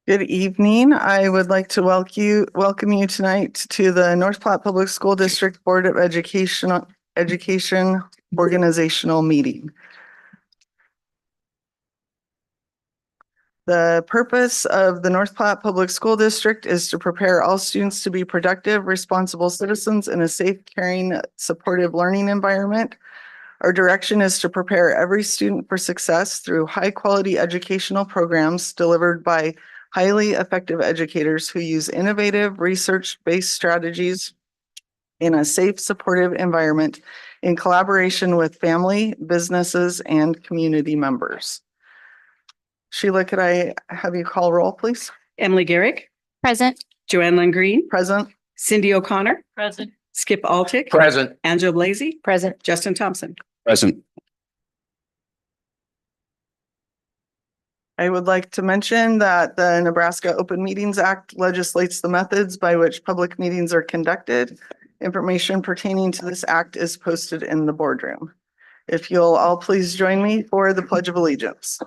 Good evening. I would like to welcome you tonight to the North Platte Public School District Board of Education organizational meeting. The purpose of the North Platte Public School District is to prepare all students to be productive, responsible citizens in a safe, caring, supportive learning environment. Our direction is to prepare every student for success through high-quality educational programs delivered by highly effective educators who use innovative, research-based strategies in a safe, supportive environment in collaboration with family, businesses, and community members. Sheila, could I have you call roll, please? Emily Garrick. Present. Joanne Lynn Green. Present. Cindy O'Connor. Present. Skip Altick. Present. Angela Blasey. Present. Justin Thompson. Present. I would like to mention that the Nebraska Open Meetings Act legislates the methods by which public meetings are conducted. Information pertaining to this act is posted in the boardroom. If you'll all please join me for the Pledge of Allegiance.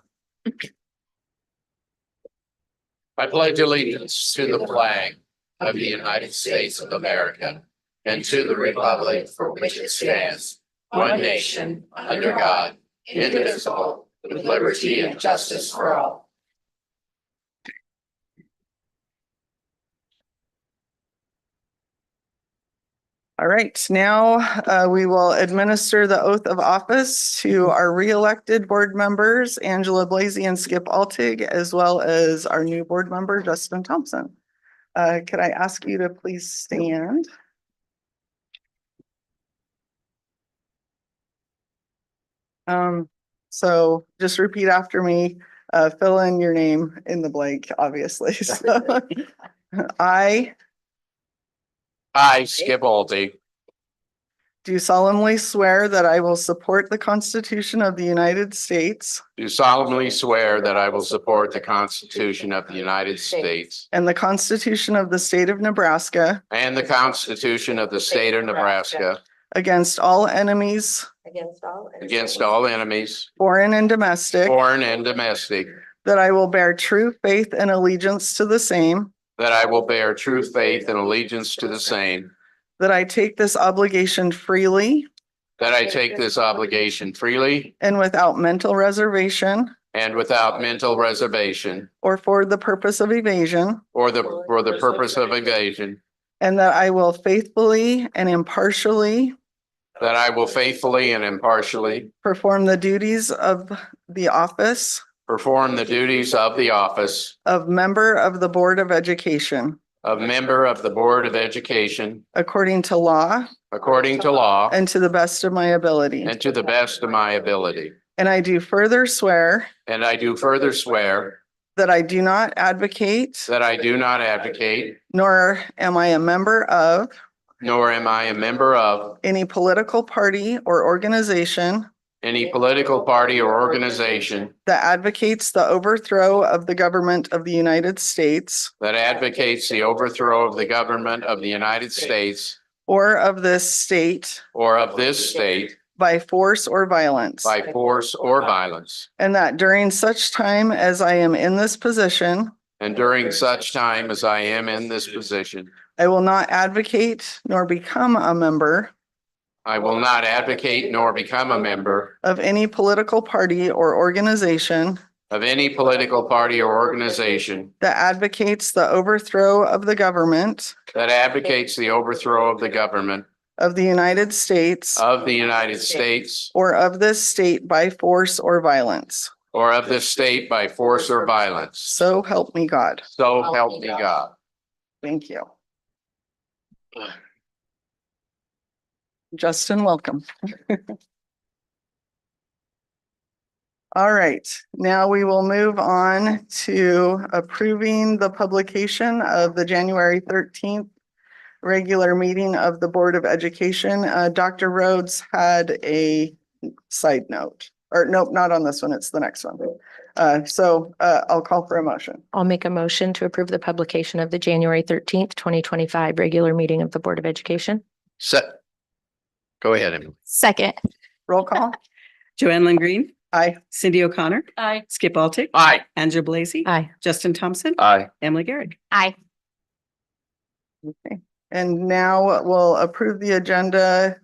I pledge allegiance to the flag of the United States of America and to the republic for which it stands, one nation, under God, indivisible, with liberty and justice for all. All right, now we will administer the oath of office to our re-elected board members, Angela Blasey and Skip Altig, as well as our new board member, Justin Thompson. Could I ask you to please stand? So just repeat after me, fill in your name in the blank, obviously. So, I Skip Altig, do solemnly swear that I will support the Constitution of the United States do solemnly swear that I will support the Constitution of the United States and the Constitution of the State of Nebraska and the Constitution of the State of Nebraska against all enemies, against all enemies, foreign and domestic, foreign and domestic, that I will bear true faith and allegiance to the same, that I will bear true faith and allegiance to the same, that I take this obligation freely that I take this obligation freely and without mental reservation and without mental reservation or for the purpose of evasion, or for the purpose of evasion, and that I will faithfully and impartially that I will faithfully and impartially perform the duties of the office perform the duties of the office of member of the Board of Education of member of the Board of Education according to law according to law and to the best of my ability. and to the best of my ability. And I do further swear And I do further swear that I do not advocate, that I do not advocate, nor am I a member of nor am I a member of any political party or organization any political party or organization that advocates the overthrow of the government of the United States that advocates the overthrow of the government of the United States or of this state or of this state by force or violence. by force or violence. And that during such time as I am in this position, And during such time as I am in this position, I will not advocate nor become a member I will not advocate nor become a member of any political party or organization of any political party or organization that advocates the overthrow of the government that advocates the overthrow of the government of the United States of the United States or of this state by force or violence. or of this state by force or violence. So help me God. So help me God. Thank you. Justin, welcome. All right, now we will move on to approving the publication of the January 13th regular meeting of the Board of Education. Dr. Rhodes had a side note, or nope, not on this one. It's the next one. So I'll call for a motion. I'll make a motion to approve the publication of the January 13th, 2025 regular meeting of the Board of Education. Go ahead, Emily. Second. Roll call. Joanne Lynn Green. Aye. Cindy O'Connor, Aye. Skip Altick, Aye. Angela Blaze, Aye. Justin Thompson, Aye. Emily Garrick. Aye. Okay. And now we'll approve the agenda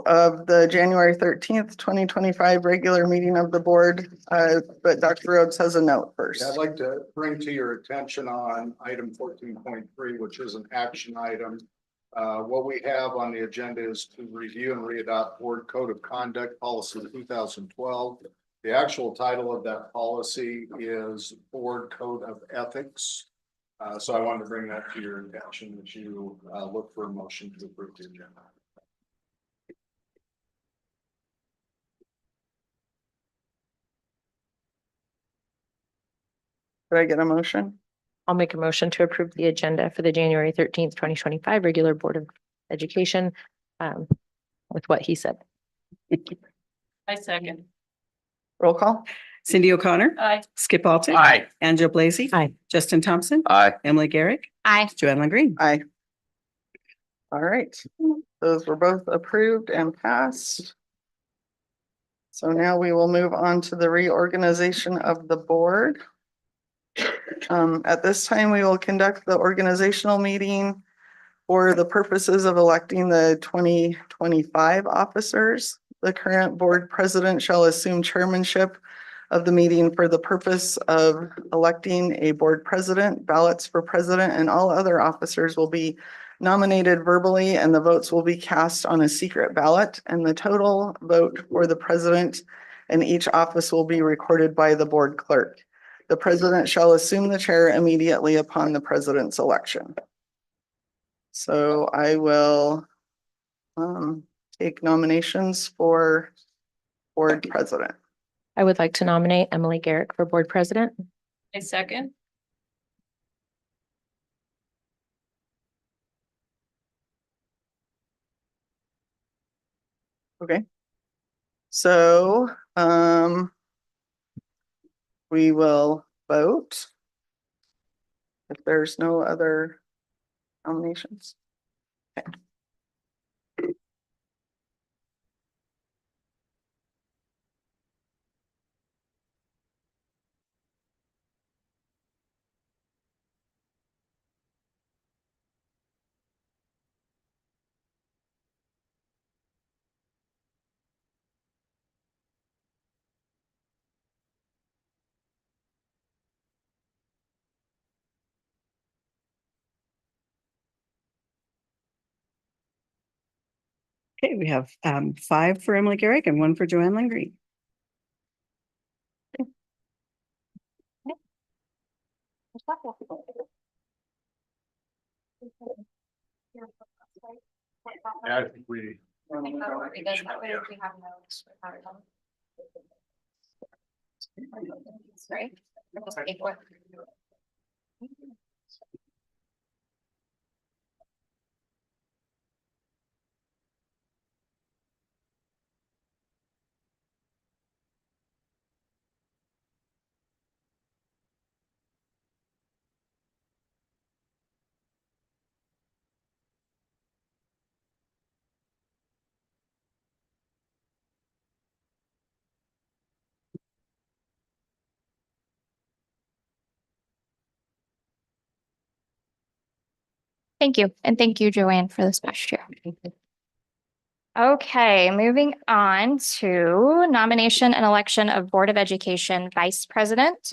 of the January 13th, 2025 regular meeting of the board. But Dr. Rhodes has a note first. I'd like to bring to your attention on item 14.3, which is an action item. What we have on the agenda is to review and readopt Board Code of Conduct Policy 2012. The actual title of that policy is Board Code of Ethics. So I wanted to bring that to your attention as you look for a motion to approve the agenda. Did I get a motion? I'll make a motion to approve the agenda for the January 13th, 2025 regular Board of Education with what he said. I second. Roll call? Cindy O'Connor, Aye. Skip Altick, Aye. Angela Blaze, Aye. Justin Thompson, Aye. Emily Garrick, Aye. Joanne Green. Aye. All right, those were both approved and passed. So now we will move on to the reorganization of the board. At this time, we will conduct the organizational meeting for the purposes of electing the 2025 officers. The current board president shall assume chairmanship of the meeting for the purpose of electing a board president. Ballots for president and all other officers will be nominated verbally, and the votes will be cast on a secret ballot, and the total vote for the president and each office will be recorded by the board clerk. The president shall assume the chair immediately upon the president's election. So I will take nominations for board president. I would like to nominate Emily Garrick for Board President. I second. Okay. So, we will vote if there's no other nominations. Okay. Okay, we have 5 for Emily Garrick and 1 for Joanne Green. I think we. Thank you. And thank you, Joanne, for this past year. Okay, moving on to nomination and election of Board of Education Vice President.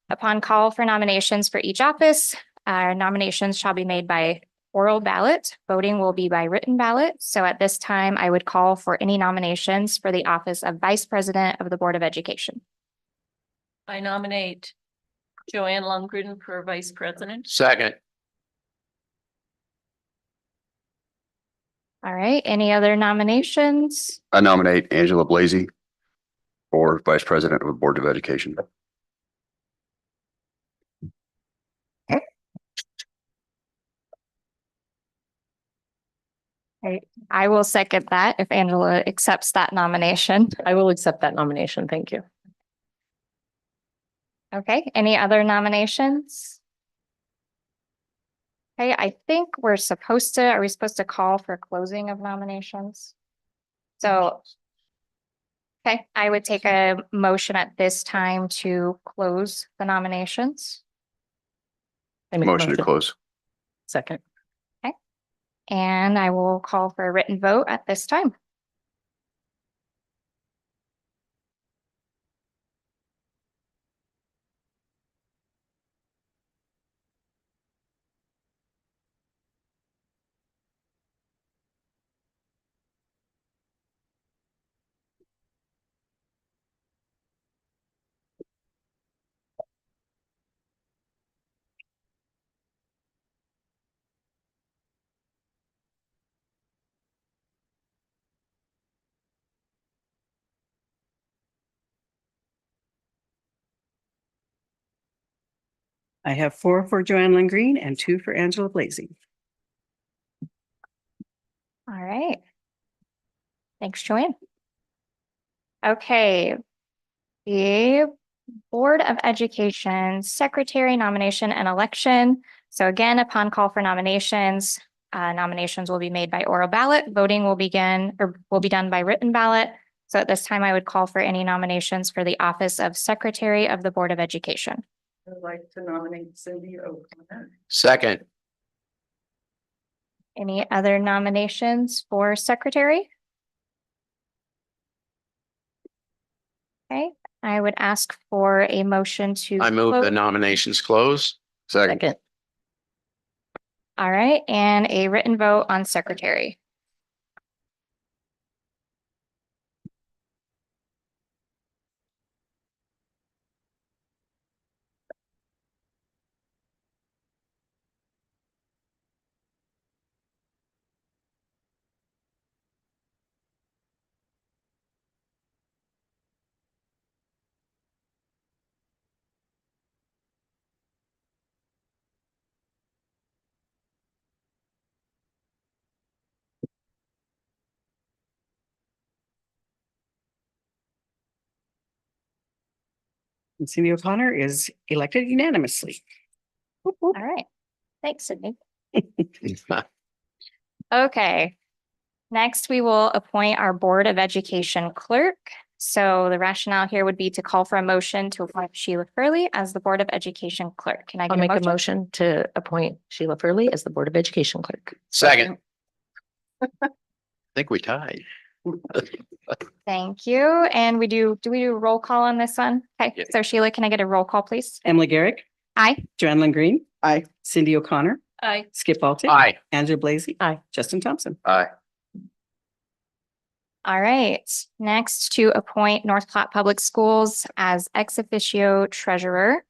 Upon call for nominations for each office, nominations shall be made by oral ballot. Voting will be by written ballot. So at this time, I would call for any nominations for the office of Vice President of the Board of Education. I nominate Joanne Lundgren for Vice President. Second. All right, any other nominations? I nominate Angela Blaze for Vice President of the Board of Education. I will second that if Angela accepts that nomination. I will accept that nomination. Thank you. Okay, any other nominations? Okay, I think are we supposed to call for closing of nominations? So, Okay, I would take a motion at this time to close the nominations. I make a Motion to close. Second. And I will call for a written vote at this time. I have 4 for Joanne Lingreen and 2 for Angela Blazy. All right. Thanks, Joanne. Okay. The Board of Education Secretary Nomination and Election. So again, upon call for nominations, nominations will be made by oral ballot. Voting will begin or will be done by written ballot. So at this time, I would call for any nominations for the office of Secretary of the Board of Education. I'd like to nominate Cindy O'Connor. Second. Any other nominations for secretary? Okay, I would ask for a motion to. I move the close- nominations close. Second. Second. All right, and a written vote on secretary. And Cindy O'Connor is elected unanimously. All right, thanks, Sydney. Okay. Next, we will appoint our Board of Education clerk. So the rationale here would be to call for a motion to appoint Sheila Furley as the Board of Education clerk. Can I I'll get make a a motion? motion to appoint Sheila Furley as the Board of Education clerk. Second. I think we tied. Thank you. And do we do a roll call on this one? Okay, Yeah. so Sheila, can I get a roll call, please? Emily Garrick, Aye. Joanne Lingreen, Aye. Cindy O'Connor, Aye. Skip Altick. Aye. Angela Blazy. Aye. Justin Thompson. Aye. All right, next to appoint North Platte Public Schools as ex officio treasurer.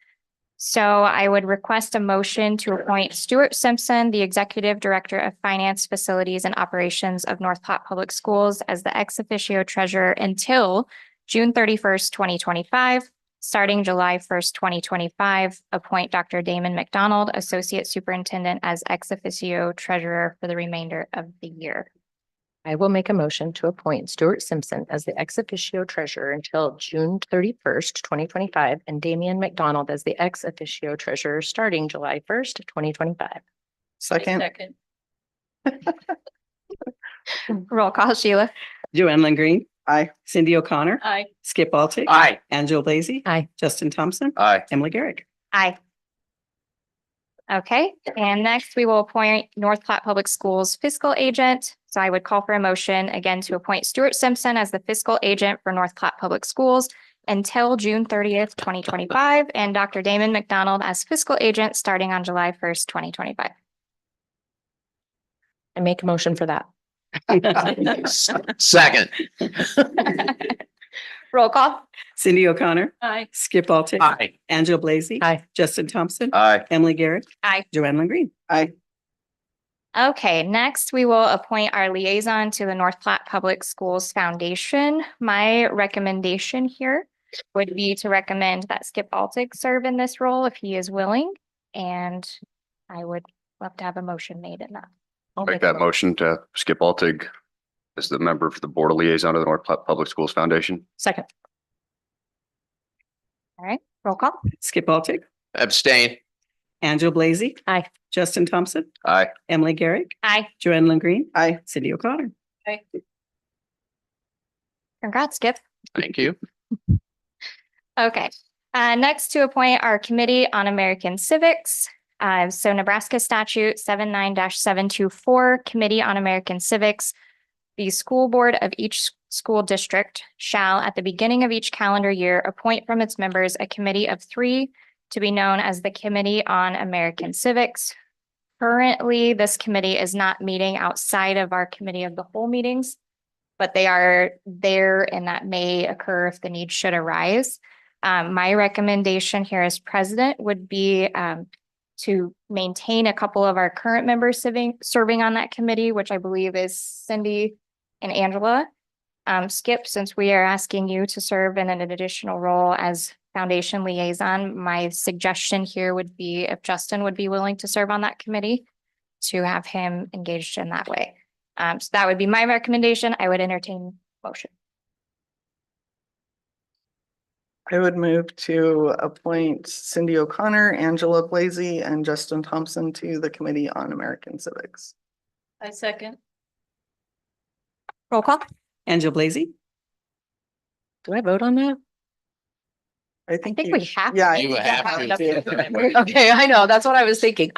So I would request a motion to appoint Stuart Simpson, the Executive Director of Finance, Facilities, and Operations of North Platte Public Schools as the ex officio treasurer until June 31st, 2025. Starting July 1st, 2025, appoint Dr. Damon McDonald, Associate Superintendent, as ex officio treasurer for the remainder of the year. I will make a motion to appoint Stuart Simpson as the ex officio treasurer until June 31st, 2025, and Damian McDonald as the ex officio treasurer starting July 1st, 2025. Second. Second. Roll call, Sheila. Joanne Lingreen, Aye. Cindy O'Connor, Aye. Skip Altick. Aye. Angela Blazy. Aye. Justin Thompson. Aye. Emily Garrick. Aye. Okay, and next we will appoint North Platte Public Schools fiscal agent. So I would call for a motion again to appoint Stuart Simpson as the fiscal agent for North Platte Public Schools until June 30th, 2025, and Dr. Damon McDonald as fiscal agent starting on July 1st, 2025. I make a motion for that. Second. Roll call. Cindy O'Connor, Aye. Skip Altick. Aye. Angela Blazy. Aye. Justin Thompson. Aye. Emily Garrick. Aye. Joanne Lingreen. Aye. Okay, next we will appoint our liaison to the North Platte Public Schools Foundation. My recommendation here would be to recommend that Skip Altick serve in this role if he is willing. And I would love to have a motion made in that. I'll Make a that motion to Skip Altig as the member for the Board of Liaison of the North Platte Public Schools Foundation. Second. All right, roll call. Skip Altick. Abstain. Angela Blazy. Aye. Justin Thompson. Aye. Emily Garrick. Aye. Joanne Lingreen. Aye. Cindy O'Connor. Congrats, Skip. Thank you. Okay, next to appoint our Committee on American Civics. So Nebraska Statute 79-724, Committee on American Civics. The school board of each school district shall, at the beginning of each calendar year, appoint from its members a committee of 3 to be known as the Committee on American Civics. Currently, this committee is not meeting outside of our Committee of the Whole meetings, but they are there and that may occur if the need should arise. My recommendation here as president would be to maintain a couple of our current members serving on that committee, which I believe is Cindy and Angela. Skip, since we are asking you to serve in an additional role as foundation liaison, my suggestion here would be if Justin would be willing to serve on that committee, to have him engaged in that way. So that would be my recommendation. I would entertain motion. I would move to appoint Cindy O'Connor, Angela Blasey, and Justin Thompson to the Committee on American Civics. I second. Roll call. Angela Blasey, Do I vote on that? I I think think you- we have. Yeah. I You think have you to. Okay, I know. That's what I was thinking.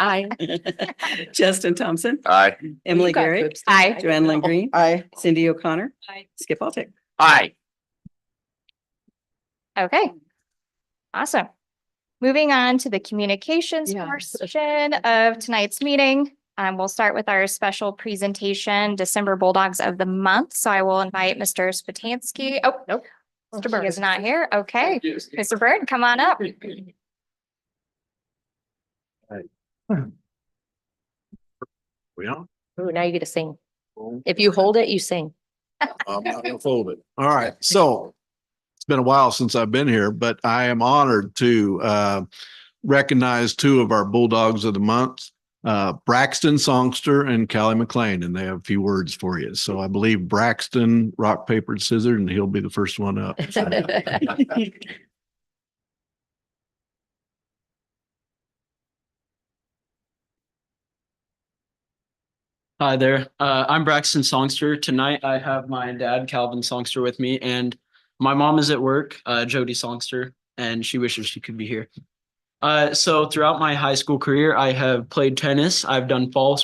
Justin Thompson, Aye. Emily Garrick, Aye. Joanne Lynn Green, Aye. Cindy O'Connor, Aye. Skip Altick. Aye. Okay. Awesome. Moving on to the communications Yeah. portion of tonight's meeting. We'll start with our special presentation, December Bulldogs of the Month. So I will invite Mr. Spatansky. Oh, nope. He is not here. Okay. Mr. Bird, come on up. We on? Ooh, now you get to sing. If you hold it, you sing. I'm not gonna fold it. All right, so it's been a while since I've been here, but I am honored to recognize 2 of our Bulldogs of the Month, Braxton Songster and Callie McLean, and they have a few words for you. So I believe Braxton, rock, paper, scissors, and he'll be the first one up. Hi there. I'm Braxton Songster. Tonight I have my dad, Calvin Songster, with me, and my mom is at work, Jody Songster, and she wishes she could be here. So throughout my high school career, I have played tennis. I've done fall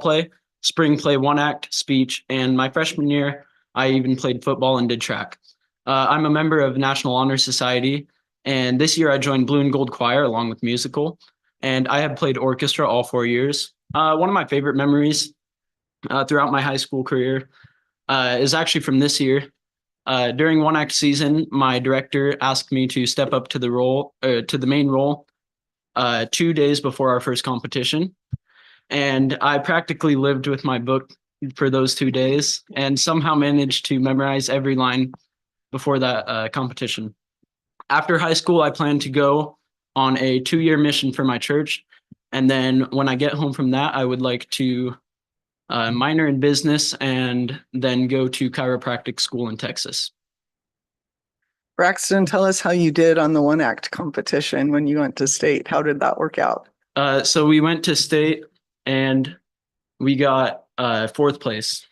play, spring play, one act, speech, and my freshman year, I even played football and did track. I'm a member of National Honor Society, and this year I joined Blue and Gold Choir along with musical, and I have played orchestra all 4 years. One of my favorite memories throughout my high school career is actually from this year. During one act season, my director asked me to step up to the main role 2 days before our first competition. And I practically lived with my book for those 2 days and somehow managed to memorize every line before that competition. After high school, I plan to go on a 2-year mission for my church. And then when I get home from that, I would like to minor in business and then go to chiropractic school in Texas. Braxton, tell us how you did on the one act competition when you went to state. How did that work out? So we went to state and we got 4th place.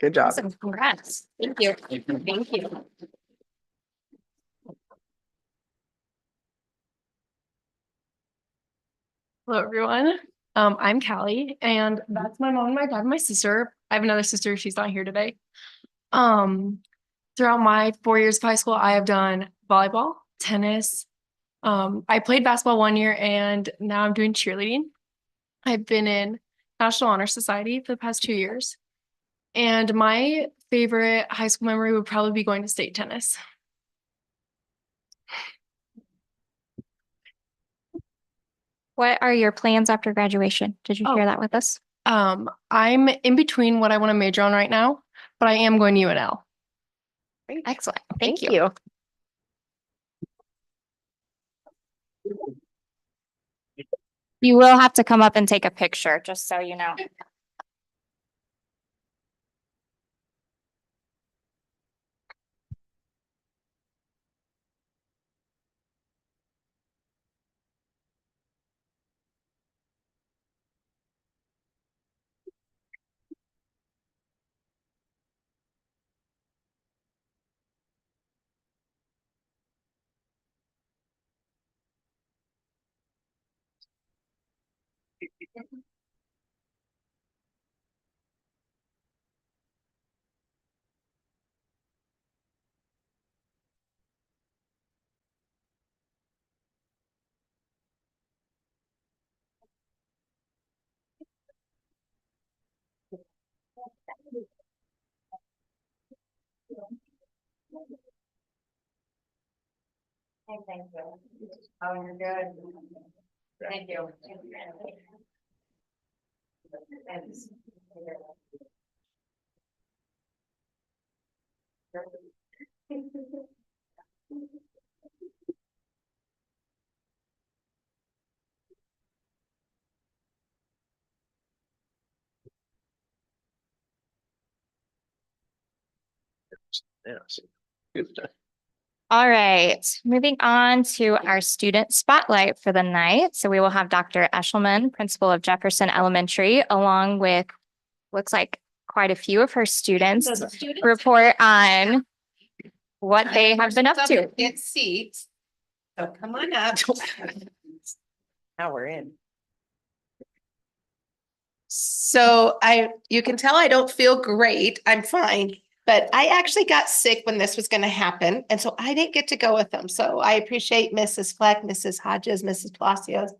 Good job. Awesome. Congrats. Thank you. Thank you. Hello, everyone. I'm Callie, and that's my mom and my dad and my sister. I have another sister. She's not here today. Throughout my 4 years of high school, I have done volleyball, tennis. I played basketball 1 year, and now I'm doing cheerleading. I've been in National Honor Society for the past 2 years. And my favorite high school memory would probably be going to state tennis. What are your plans after graduation? Did you share that with us? I'm in between what I want to major on right now, but I am going to UNL. Excellent. Thank you. You will have to come up and take a picture, just so you know. Oh, you're good. Thank you. Yes. All right, moving on to our student spotlight for the night. So we will have Dr. Eshelman, principal of Jefferson Elementary, along with, looks like quite a few of her students, report on what they have been up to. Get seats. So come on up. Now we're in. So you can tell I don't feel great. I'm fine. But I actually got sick when this was going to happen. And so I didn't get to go with them. So I appreciate Mrs. Fleck, Mrs. Hodges, Mrs. Palacios,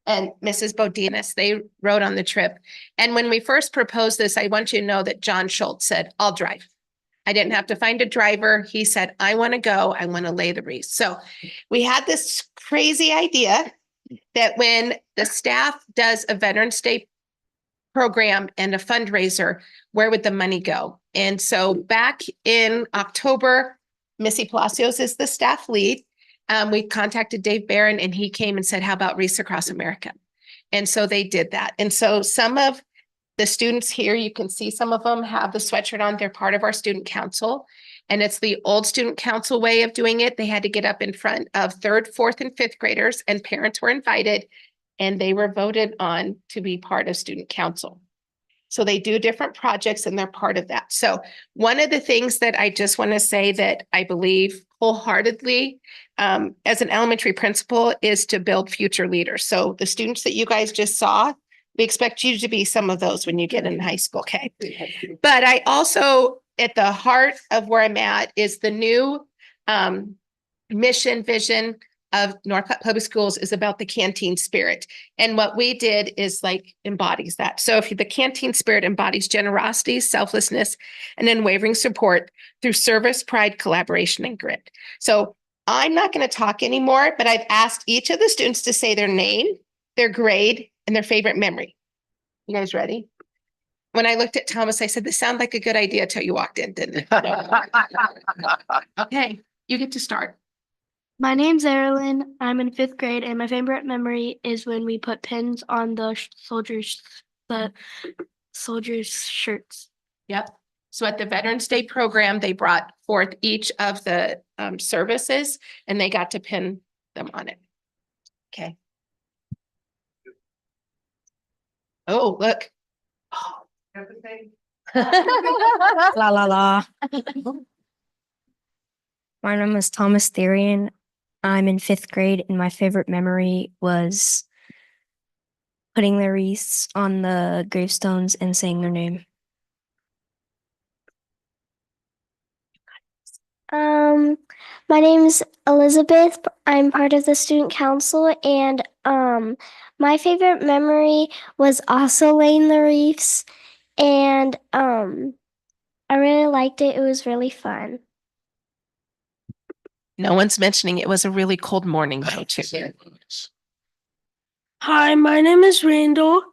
and Mrs. Bodinas. They rode on the trip. And when we first proposed this, I want you to know that John Schultz said, I'll drive. I didn't have to find a driver. He said, I want to go. I want to lay the wreath. So we had this crazy idea that when the staff does a Veterans Day program and a fundraiser, where would the money go? And so back in October, Missy Palacios is the staff lead. We contacted Dave Barron and he came and said, how about Wreaths Across America? And so they did that. And so some of the students here, you can see some of them have the sweatshirt on. They're part of our student council. And it's the old student council way of doing it. They had to get up in front of third, fourth, and fifth graders, and parents were invited, and they were voted on to be part of student council. So they do different projects and they're part of that. So one of the things that I just want to say that I believe wholeheartedly as an elementary principal is to build future leaders. So the students that you guys just saw, we expect you to be some of those when you get in high school, okay? But I also, at the heart of where I'm at is the new mission, vision of North Platte Public Schools is about the canteen spirit. And what we did is like embodies that. So if the canteen spirit embodies generosity, selflessness, and unwavering support through service, pride, collaboration, and grit. So I'm not going to talk anymore, but I've asked each of the students to say their name, their grade, and their favorite memory. You guys ready? When I looked at Thomas, I said, this sounded like a good idea till you walked in, didn't it? No. Okay, you get to start. My name's Erilyn. I'm in fifth grade, and my favorite memory is when we put pins on the soldiers' shirts. Yep. So at the Veterans Day program, they brought forth each of the services and they got to pin them on it. Okay. Oh, look. Oh, La la la. My name is Thomas Therian. I'm in fifth grade, and my favorite memory was putting the wreaths on the gravestones and saying their name. My name's Elizabeth. I'm part of the student council, and my favorite memory was also laying the wreaths, and I really liked it. It was really fun. no one's mentioning it was a really cold morning though too. Hi, my name is Randall.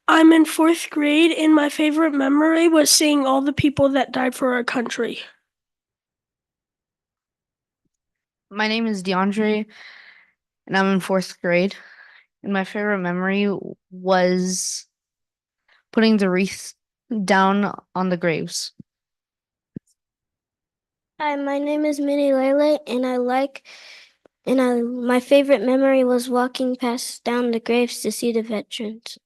I'm in fourth grade, and my favorite memory was seeing all the people that died for our country. My name is DeAndre, and I'm in fourth grade. And my favorite memory was putting the wreath down on the graves. Hi, my name is Minnie Lele, and my favorite memory was walking past down the graves to see the veterans.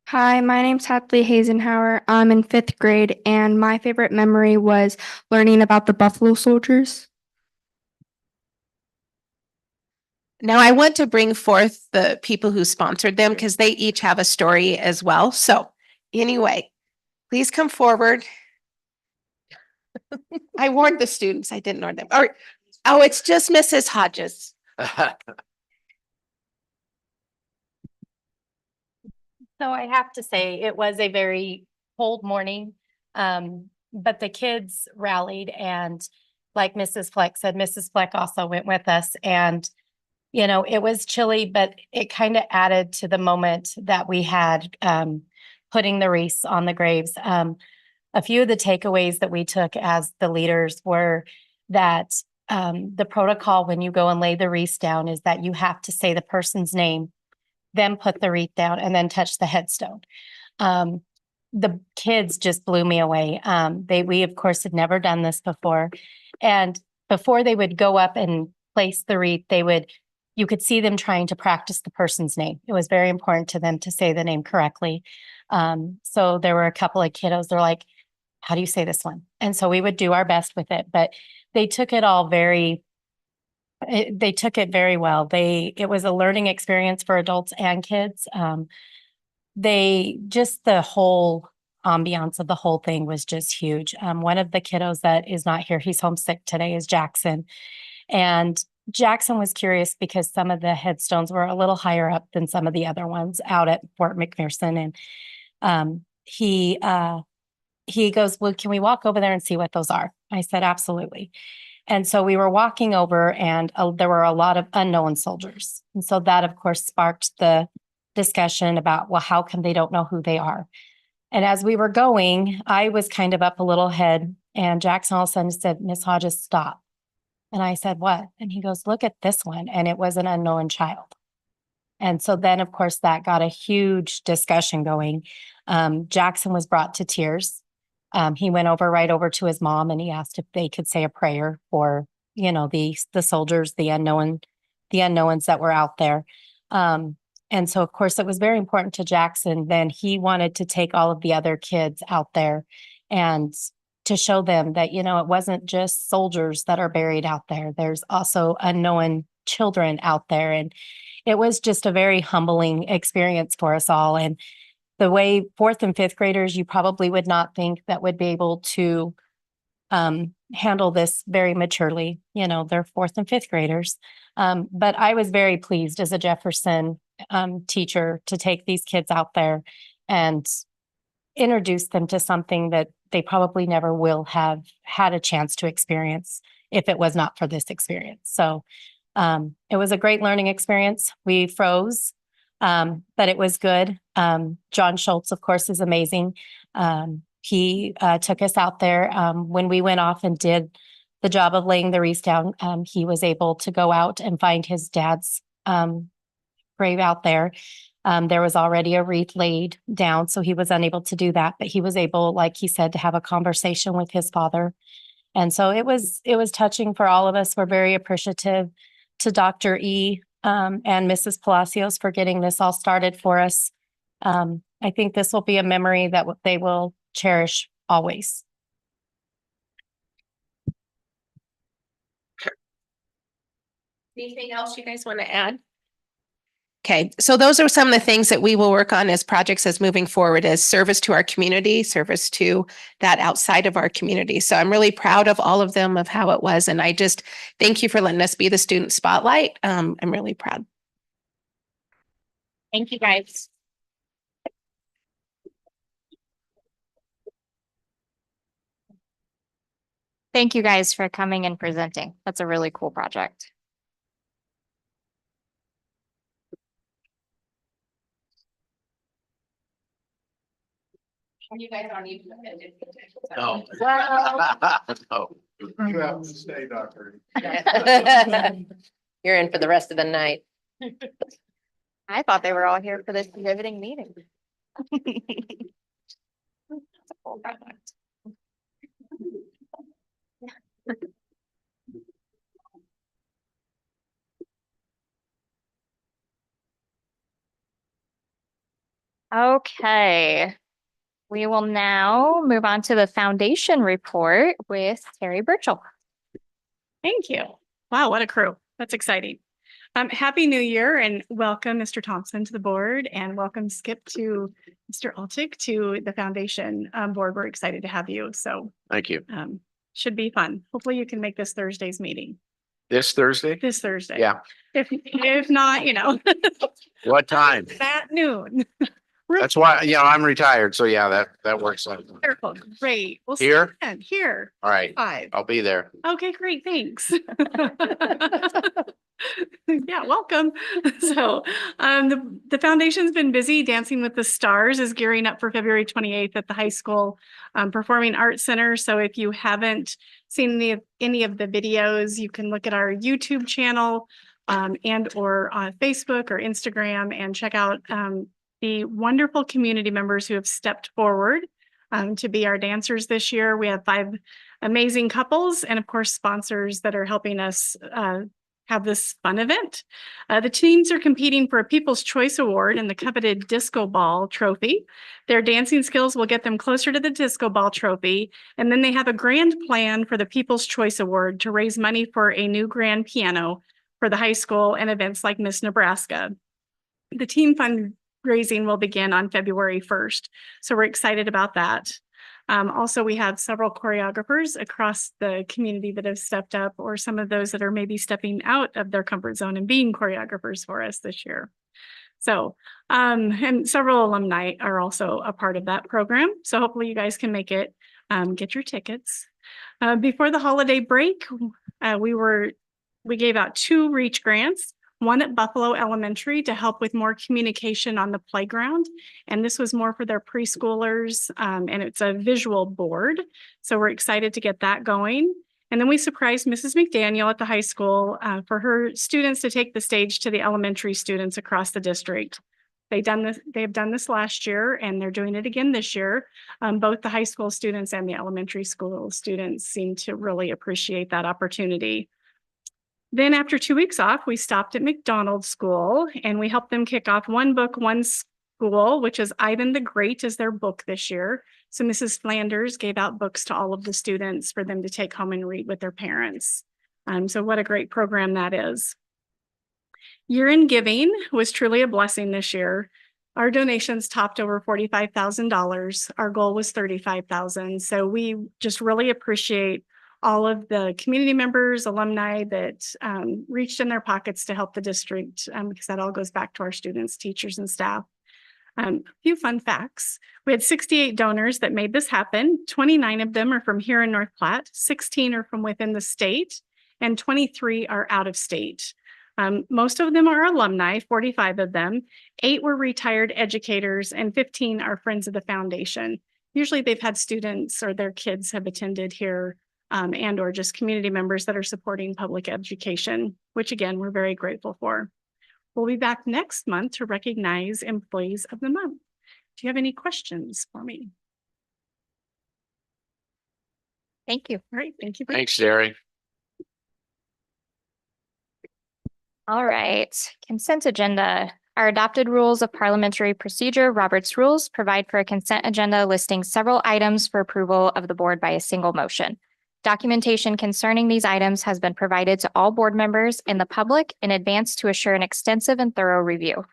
Hi, my name's Hadley Hazenhauer. I'm in fifth grade, and my favorite memory was learning about the Buffalo Soldiers. Now I want to bring forth the people who sponsored them because they each have a story as well. So anyway, please come forward. I warned the students, I didn't warn them. All right. Oh, it's just Mrs. Hodges. So I have to say, it was a very cold morning. But the kids rallied, and like Mrs. Fleck said, Mrs. Fleck also went with us, and it was chilly, but it kind of added to the moment that we had, putting the wreaths on the graves. A few of the takeaways that we took as the leaders were that the protocol when you go and lay the wreaths down is that you have to say the person's name, then put the wreath down, and then touch the headstone. The kids just blew me away. We of course had never done this before. And before they would go up and place the wreath, you could see them trying to practice the person's name. It was very important to them to say the name correctly. So there were a couple of kiddos, they're like, how do you say this one? And so we would do our best with it, but they took it all they took it very well. It was a learning experience for adults and kids. The whole ambiance of the whole thing was just huge. One of the kiddos that is not here, he's homesick today, is Jackson. And Jackson was curious because some of the headstones were a little higher up than some of the other ones out at Fort McPherson. And he goes, well, can we walk over there and see what those are? I said, absolutely. And so we were walking over, and there were a lot of unknown soldiers. And so that, of course, sparked the discussion about, well, how come they don't know who they are? And as we were going, I was kind of up a little head, and Jackson all of a sudden said, Miss Hodges, stop. And I said, what? And he goes, look at this one. And it was an unknown child. And so then, of course, that got a huge discussion going. Jackson was brought to tears. He went right over to his mom, and he asked if they could say a prayer for, the soldiers, the unknowns that were out there. And so, of course, it was very important to Jackson. Then he wanted to take all of the other kids out there and to show them that, it wasn't just soldiers that are buried out there. There's also unknown children out there. And it was just a very humbling experience for us all. And the way fourth and fifth graders, you probably would not think that would be able to handle this very maturely. They're fourth and fifth graders. But I was very pleased as a Jefferson teacher to take these kids out there and introduce them to something that they probably never will have had a chance to experience if it was not for this experience. So it was a great learning experience. We froze, but it was good. John Schultz, of course, is amazing. He took us out there when we went off and did the job of laying the wreath down. He was able to go out and find his dad's grave out there. There was already a wreath laid down, so he was unable to do that, but he was able, like he said, to have a conversation with his father. And so it was touching for all of us. We're very appreciative to Dr. E. And Mrs. Palacios for getting this all started for us. I think this will be a memory that they will cherish always. Anything else you guys want to add? Okay, so those are some of the things that we will work on as projects as moving forward, as service to our community, service to that outside of our community. So I'm really proud of all of them, of how it was. And I just thank you for letting us be the student spotlight. I'm really proud. Thank you, guys. Thank you guys for coming and presenting. That's a really cool project. You guys aren't even offended. No. No. You have to stay, Dr. You're in for the rest of the night. I thought they were all here for this riveting meeting. That's a cool project. Okay. We will now move on to the foundation report with Terry Burchell. Thank you. Wow, what a crew. That's exciting. Happy New Year and welcome Mr. Thompson to the board and welcome Skip to Mr. Altick to the foundation board. We're excited to have you. So Thank you. should be fun. Hopefully you can make this Thursday's meeting. This Thursday? This Thursday. Yeah. If not, What time? at noon. That's why, I'm retired. So yeah, that works. Out. Wonderful. Great. We'll see Here? you then. Here. All right. 5. I'll be there. Okay, great. Thanks. Yeah, welcome. So the foundation's been busy. Dancing with the Stars is gearing up for February 28th at the high school Performing Arts Center. So if you haven't seen any of the videos, you can look at our YouTube channel and or on Facebook or Instagram and check out the wonderful community members who have stepped forward to be our dancers this year. We have 5 amazing couples and of course sponsors that are helping us have this fun event. The teams are competing for a People's Choice Award and the coveted Disco Ball Trophy. Their dancing skills will get them closer to the Disco Ball Trophy. And then they have a grand plan for the People's Choice Award to raise money for a new grand piano for the high school and events like Miss Nebraska. The team fundraising will begin on February 1st. So we're excited about that. Also, we have several choreographers across the community that have stepped up, or some of those that are maybe stepping out of their comfort zone and being choreographers for us this year. So, and several alumni are also a part of that program. So hopefully you guys can make it, get your tickets. Before the holiday break, we gave out 2 REACH grants. One at Buffalo Elementary to help with more communication on the playground. And this was more for their preschoolers and it's a visual board. So we're excited to get that going. And then we surprised Mrs. McDaniel at the high school for her students to take the stage to the elementary students across the district. They've done this last year and they're doing it again this year. Both the high school students and the elementary school students seem to really appreciate that opportunity. Then after 2 weeks off, we stopped at McDonald School and we helped them kick off One Book, One School, which is Ivan the Great is their book this year. So Mrs. Flanders gave out books to all of the students for them to take home and read with their parents. So what a great program that is. Year in Giving was truly a blessing this year. Our donations topped over $45,000. Our goal was $35,000. So we just really appreciate all of the community members, alumni that reached in their pockets to help the district because that all goes back to our students, teachers, and staff. A few fun facts. We had 68 donors that made this happen. 29 of them are from here in North Platte, 16 are from within the state, and 23 are out of state. Most of them are alumni, 45 of them. 8 were retired educators, and 15 are friends of the foundation. Usually they've had students or their kids have attended here and or just community members that are supporting public education, which again, we're very grateful for. We'll be back next month to recognize Employees of the Month. Do you have any questions for me? Thank you. All right, thank you. Thanks, Jerry. All right, consent agenda. Our adopted rules of parliamentary procedure, Robert's Rules, provide for a consent agenda listing several items for approval of the board by a single motion. Documentation concerning these items has been provided to all board members and the public in advance to assure an extensive and thorough review.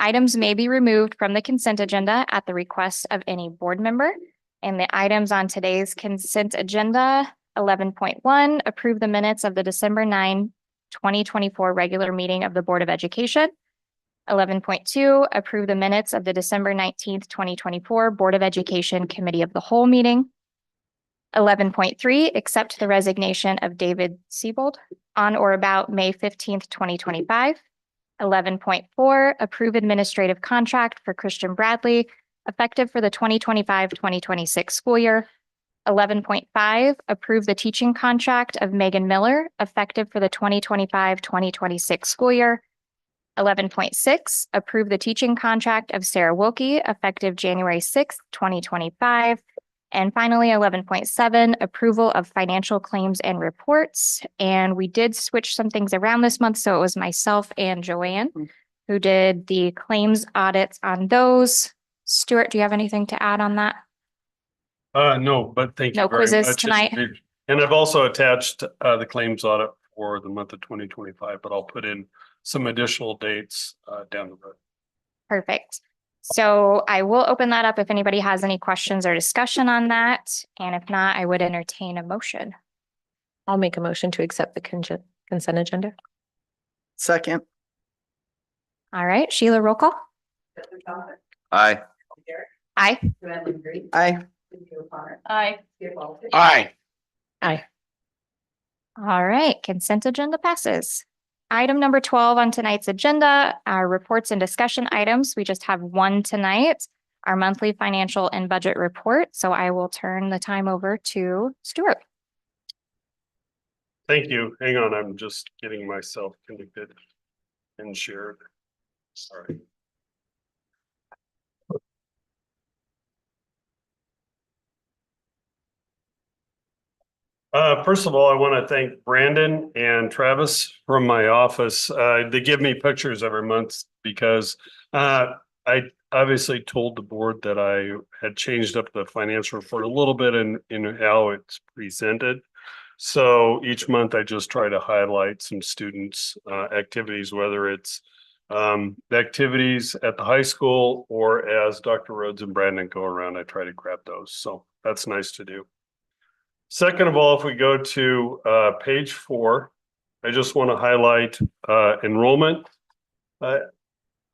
Items may be removed from the consent agenda at the request of any board member. And the items on today's consent agenda, 11.1, approve the minutes of the December 9, 2024 regular meeting of the Board of Education. 11.2, approve the minutes of the December 19th, 2024 Board of Education Committee of the Whole meeting. 11.3, accept the resignation of David Siebold on or about May 15th, 2025. 11.4, approve administrative contract for Christian Bradley, effective for the 2025-2026 school year. 11.5, approve the teaching contract of Megan Miller, effective for the 2025-2026 school year. 11.6, approve the teaching contract of Sarah Wilkie, effective January 6th, 2025. And finally, 11.7, approval of financial claims and reports. And we did switch some things around this month. So it was myself and Joanne who did the claims audits on those. Stuart, do you have anything to add on that? No, but thank you. No very quizzes much. tonight. And I've also attached the claims audit for the month of 2025, but I'll put in some additional dates down the road. Perfect. So I will open that up if anybody has any questions or discussion on that. And if not, I would entertain a motion. I'll make a motion to accept the consent agenda. Second. All right, Sheila, roll call. Aye. Aye. Aye. Aye. Aye. Aye. All right, consent agenda passes. Item number 12 on tonight's agenda are reports and discussion items. We just have one tonight, our monthly financial and budget report. So I will turn the time over to Stuart. Thank you. Hang on, I'm just getting myself connected and shared. Sorry. First of all, I want to thank Brandon and Travis from my office. They give me pictures every month because I obviously told the board that I had changed up the financial report a little bit in how it's presented. So each month I just try to highlight some students' activities, whether it's the activities at the high school or as Dr. Rhodes and Brandon go around, I try to grab those. So that's nice to do. Second of all, if we go to page 4, I just want to highlight enrollment.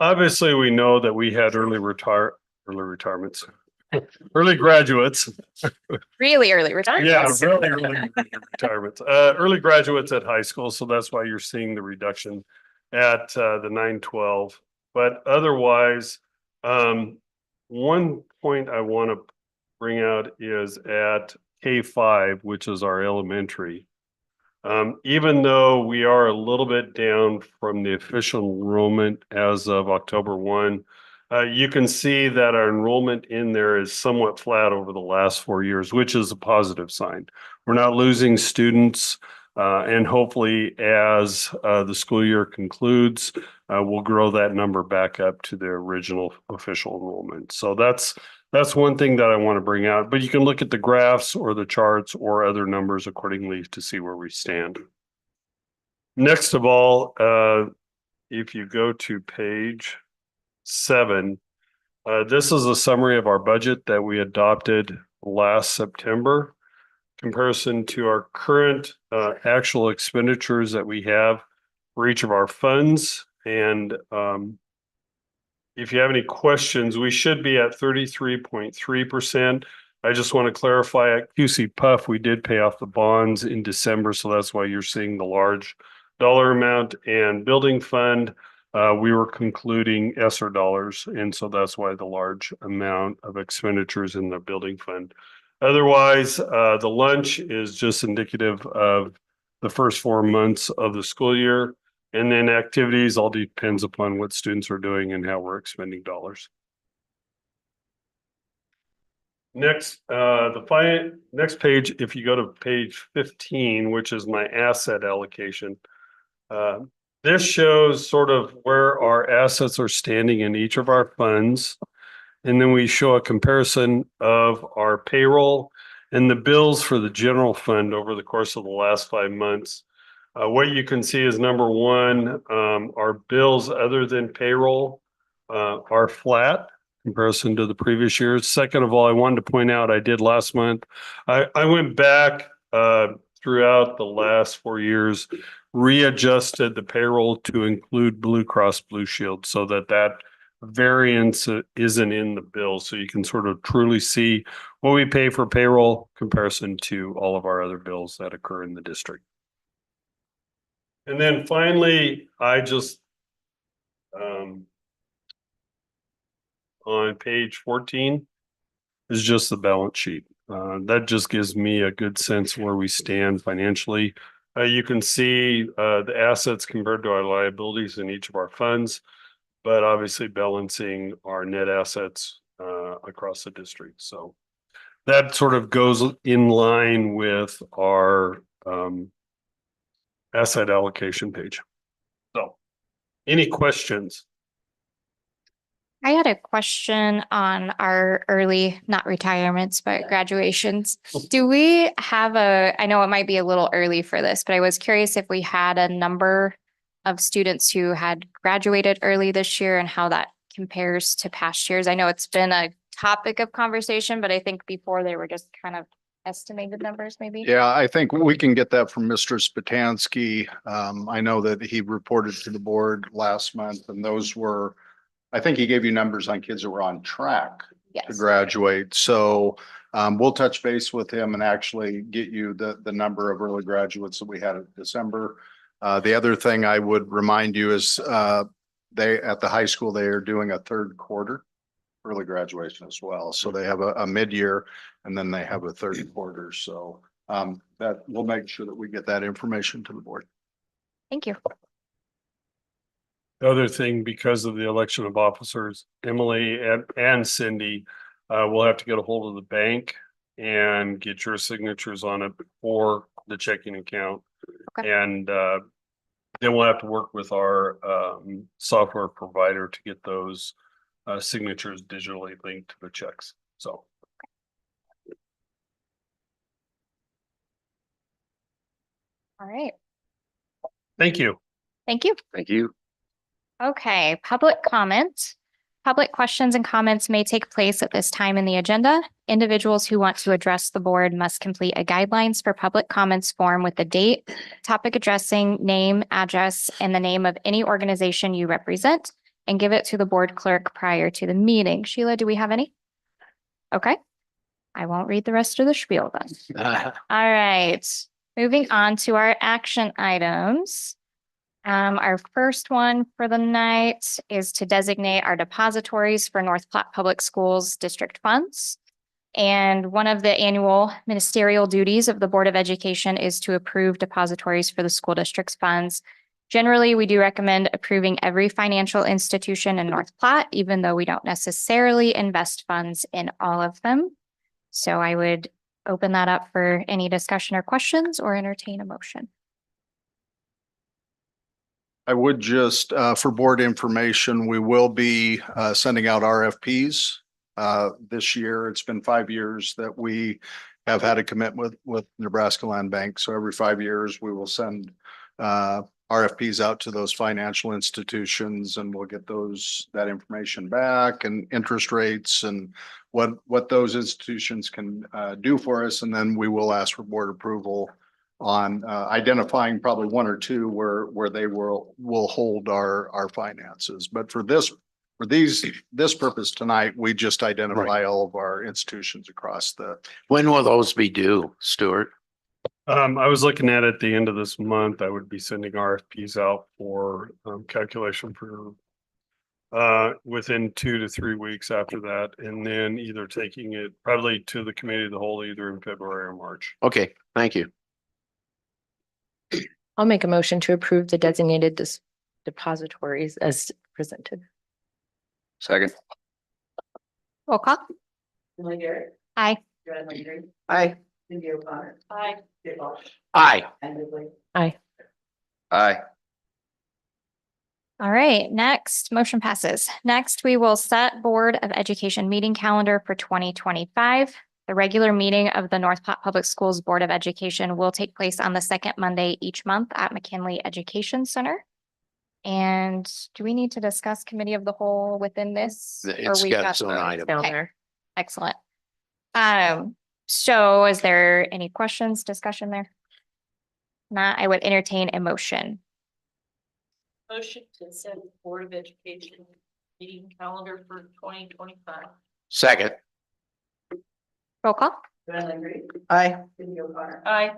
Obviously, we know that we had early retirements, early graduates. Really early retirement. Yeah, really early retirements. Early graduates at high school, so that's why you're seeing the reduction at the 912. But otherwise, one point I want to bring out is at K5, which is our elementary. Even though we are a little bit down from the official enrollment as of October 1, you can see that our enrollment in there is somewhat flat over the last 4 years, which is a positive sign. We're not losing students, and hopefully as the school year concludes, we'll grow that number back up to the original official enrollment. So that's one thing that I want to bring out, but you can look at the graphs or the charts or other numbers accordingly to see where we stand. Next of all, if you go to page 7, this is a summary of our budget that we adopted last September. Comparison to our current actual expenditures that we have for each of our funds. And if you have any questions, we should be at 33.3%. I just want to clarify at QC Puff, we did pay off the bonds in December, so that's why you're seeing the large dollar amount. And building fund, we were concluding ESSER dollars, and so that's why the large amount of expenditures in the building fund. Otherwise, the lunch is just indicative of the first 4 months of the school year. And then activities all depends upon what students are doing and how we're expending dollars. Next, next page, if you go to page 15, which is my asset allocation, this shows sort of where our assets are standing in each of our funds. And then we show a comparison of our payroll and the bills for the general fund over the course of the last 5 months. What you can see is number one, our bills other than payroll are flat in comparison to the previous years. Second of all, I wanted to point out, I did last month, I went back throughout the last 4 years, readjusted the payroll to include Blue Cross Blue Shield so that variance isn't in the bill. So you can sort of truly see what we pay for payroll comparison to all of our other bills that occur in the district. And then finally, I just, on page 14 is just the balance sheet. That just gives me a good sense where we stand financially. You can see the assets compared to our liabilities in each of our funds, but obviously balancing our net assets across the district. So that sort of goes in line with our asset allocation page. So any questions? I had a question on our early, not retirements, but graduations. Do we have I know it might be a little early for this, but I was curious if we had a number of students who had graduated early this year and how that compares to past years. I know it's been a topic of conversation, but I think before they were just kind of estimated numbers maybe. Yeah, I think we can get that from Mr. Spatansky. I know that he reported to the board last month and those were, I think he gave you numbers on kids that were on track to Yes. graduate. So we'll touch base with him and actually get you the number of early graduates that we had in December. The other thing I would remind you is they, at the high school, they are doing a third quarter early graduation as well. So they have a mid-year and then they have a third quarter. So that we'll make sure that we get that information to the board. Thank you. The other thing, because of the election of officers, Emily and Cindy will have to get a hold of the bank and get your signatures on it for the checking account. Okay. And then we'll have to work with our software provider to get those signatures digitally linked to the checks. So. All right. Thank you. Thank you. Thank you. Okay, public comment. Public questions and comments may take place at this time in the agenda. Individuals who want to address the board must complete a guidelines for public comments form with the date, topic addressing, name, address, and the name of any organization you represent, and give it to the board clerk prior to the meeting. Sheila, do we have any? Okay. I won't read the rest of the spiel then. All right, moving on to our action items. Our first one for the night is to designate our depositories for North Platte Public Schools district funds. And one of the annual ministerial duties of the Board of Education is to approve depositories for the school district's funds. Generally, we do recommend approving every financial institution in North Platte, even though we don't necessarily invest funds in all of them. So I would open that up for any discussion or questions or entertain a motion. I would just, for board information, we will be sending out RFPs this year. It's been 5 years that we have had a commitment with Nebraska Land Bank. So every 5 years, we will send RFPs out to those financial institutions and we'll get that information back and interest rates and what those institutions can do for us. And then we will ask for board approval on identifying probably one or two where they will hold our finances. But for this purpose tonight, we just identify all of our institutions across the. When will those be due, Stuart? I was looking at the end of this month, I would be sending RFPs out for calculation for within 2 to 3 weeks after that, and then either taking it probably to the committee of the whole either in February or March. Okay, thank you. I'll make a motion to approve the designated depositories as presented. Second. Roll call. Aye. Aye. Aye. Aye. Aye. Aye. All right, next, motion passes. Next, we will set Board of Education meeting calendar for 2025. The regular meeting of the North Platte Public Schools Board of Education will take place on the second Monday each month at McKinley Education Center. And do we need to discuss committee of the whole within this? Or It's we got its own the- item. Down Okay. there. Excellent. So is there any questions, discussion there? Not, I would entertain a motion. Motion to set the Board of Education meeting calendar for 2025. Second. Roll call. Aye. Aye. Aye.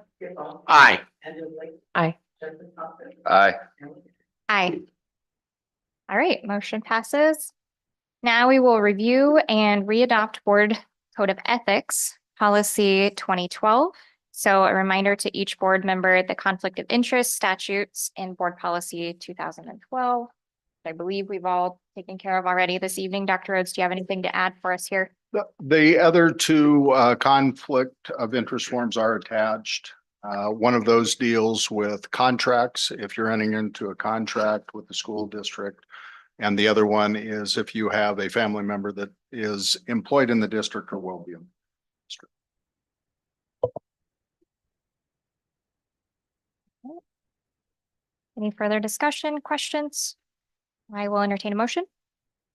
Aye. Aye. Aye. All right, motion passes. Now we will review and readopt Board Code of Ethics, Policy 2012. So a reminder to each board member, the conflict of interest statutes in Board Policy 2012. I believe we've all taken care of already this evening. Dr. Rhodes, do you have anything to add for us here? The other two conflict of interest forms are attached. One of those deals with contracts. If you're entering into a contract with the school district, And the other one is if you have a family member that is employed in the district or will be. In the district. Any further discussion, questions? I will entertain a motion.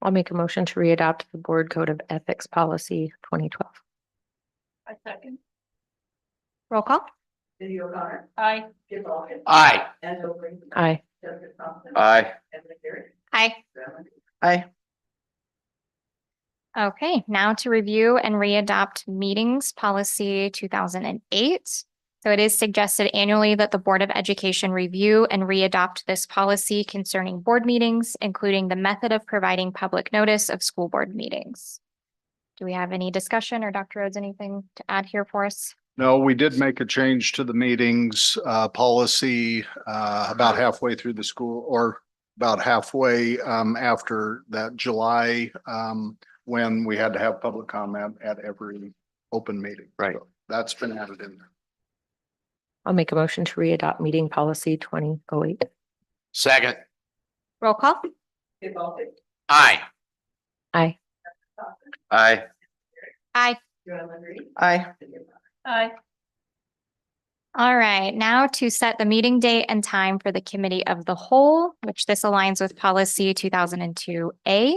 I'll make a motion to readopt the Board Code of Ethics Policy 2012. I second. Roll call. Cindy O'Connor. Aye. Skip Alkin. Aye. Anne Hilberg. Aye. Jessica Thompson. Aye. Emily Garrett. Aye. Joanne Lindsay. Aye. Okay, now to review and readopt meetings policy 2008. So it is suggested annually that the Board of Education review and readopt this policy concerning board meetings, including the method of providing public notice of school board meetings. Do we have any discussion, or Dr. Rhodes, anything to add here for us? No, we did make a change to the meetings policy about halfway through the school, or about halfway after that July when we had to have public comment at every open meeting. Right. So that's been added in there. I'll make a motion to readopt meeting policy 2008. Second. Roll call. Skip Alkin. Aye. Aye. Aye. Aye. Joanne Lindsay. Aye. Aye. All right, now to set the meeting date and time for the Committee of the Whole, which this aligns with policy 2002A.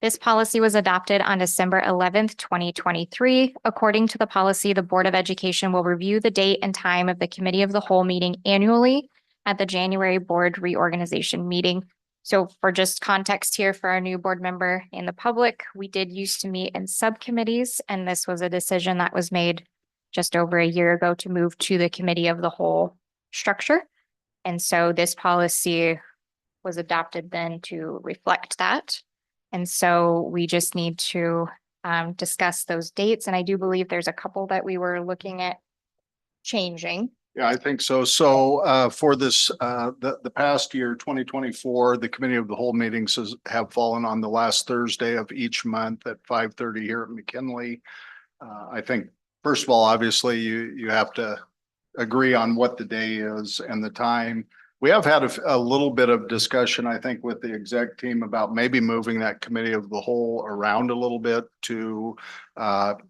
This policy was adopted on December 11th, 2023. According to the policy, the Board of Education will review the date and time of the Committee of the Whole meeting annually at the January board reorganization meeting. So for just context here for our new board member and the public, we did used to meet in subcommittees, and this was a decision that was made just over a year ago to move to the Committee of the Whole structure. And so this policy was adopted then to reflect that. And so we just need to discuss those dates. And I do believe there's a couple that we were looking at changing. Yeah, I think so. So for this, the past year, 2024, the Committee of the Whole meetings have fallen on the last Thursday of each month at 5:30 here at McKinley. I think, first of all, obviously, you have to agree on what the day is and the time. We have had a little bit of discussion, I think, with the exec team about maybe moving that Committee of the Whole around a little bit to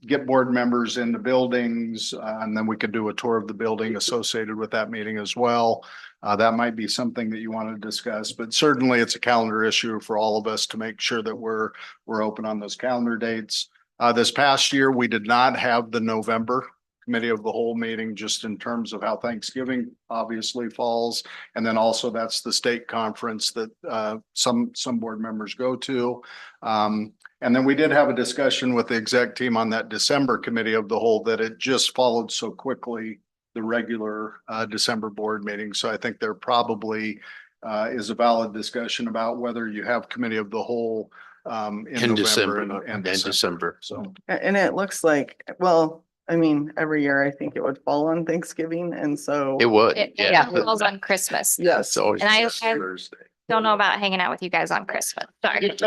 get board members in the buildings, and then we could do a tour of the building associated with that meeting as well. That might be something that you want to discuss, but certainly it's a calendar issue for all of us to make sure that we're open on those calendar dates. This past year, we did not have the November Committee of the Whole meeting, just in terms of how Thanksgiving obviously falls. And then also that's the state conference that some board members go to. And then we did have a discussion with the exec team on that December Committee of the Whole that it just followed so quickly the regular December board meeting. So I think there probably is a valid discussion about whether you have Committee of the Whole in December and December. So. And it looks like, well, I mean, every year I think it would fall on Thanksgiving, and so. It would, It yeah. falls on Christmas. Yes. It's always And I Thursday. don't know about hanging out with you guys on Christmas. Sorry.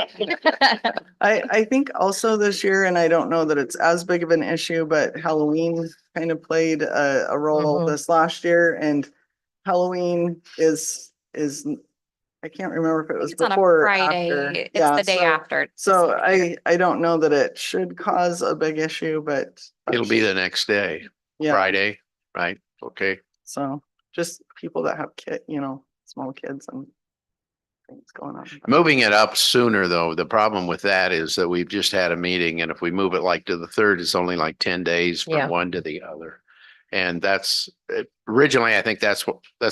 I think also this year, and I don't know that it's as big of an issue, but Halloween kind of played a role Mhm. this last year, and Halloween is, I can't remember if it was It's on a before or after. Friday. It's Yeah, the day so- after. So I don't know that it should cause a big issue, but. It'll be the next day, Yeah, Friday, right? Okay. so just people that have small kids and things going on. Moving it up sooner, though, the problem with that is that we've just had a meeting, and if we move it like to the 3rd, it's only like 10 days Yeah. from one to the other. And that's originally, I think that's